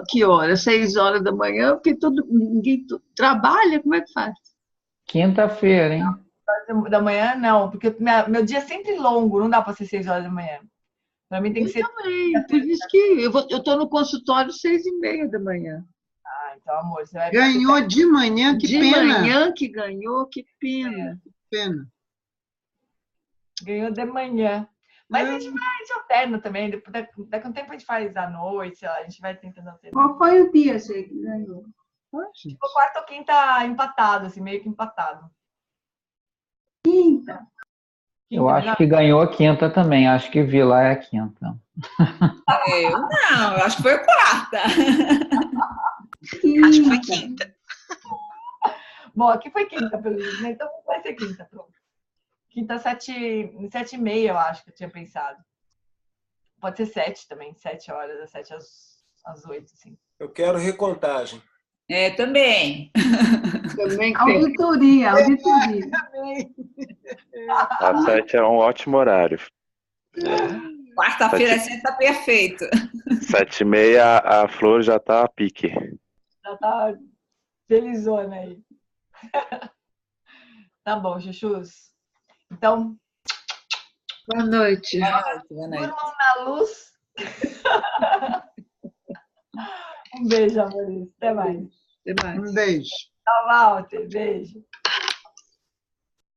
Que hora? 6 horas da manhã? Porque ninguém trabalha? Como é que faz? Quinta-feira, hein? Da manhã, não. Porque meu dia é sempre longo. Não dá para ser 6 horas da manhã. Para mim tem que ser... Também. Por isso que eu estou no consultório 6h30 da manhã. Ah, então, amor, você vai... Ganhou de manhã, que pena. De manhã que ganhou, que pena. Pena. Ganhou de manhã. Mas a gente alterna também. Daqui a um tempo a gente faz à noite, sei lá, a gente vai tentando alternar. Qual foi o dia, Gê, que ganhou? Tipo, quarta ou quinta empatado, assim, meio que empatado. Quinta. Eu acho que ganhou a quinta também. Acho que Vila é a quinta. Eu não, eu acho que foi a quarta. Acho que foi quinta. Bom, aqui foi quinta, pelo menos, né? Então vai ser quinta, pronto. Quinta, 7h30, eu acho que eu tinha pensado. Pode ser 7 também, 7 horas, das 7 às 8, assim. Eu quero recontagem. Também. Também auditoria. Às 7 é um ótimo horário. Quarta-feira às 7 está perfeito. 7h30 a Flor já tá a pique. Já tá felizona aí. Tá bom, chuchus. Então, Boa noite. Boa noite. durmam na luz. Um beijo, amores. Até mais. Até mais. Um beijo. Tchau, Walter. Beijo.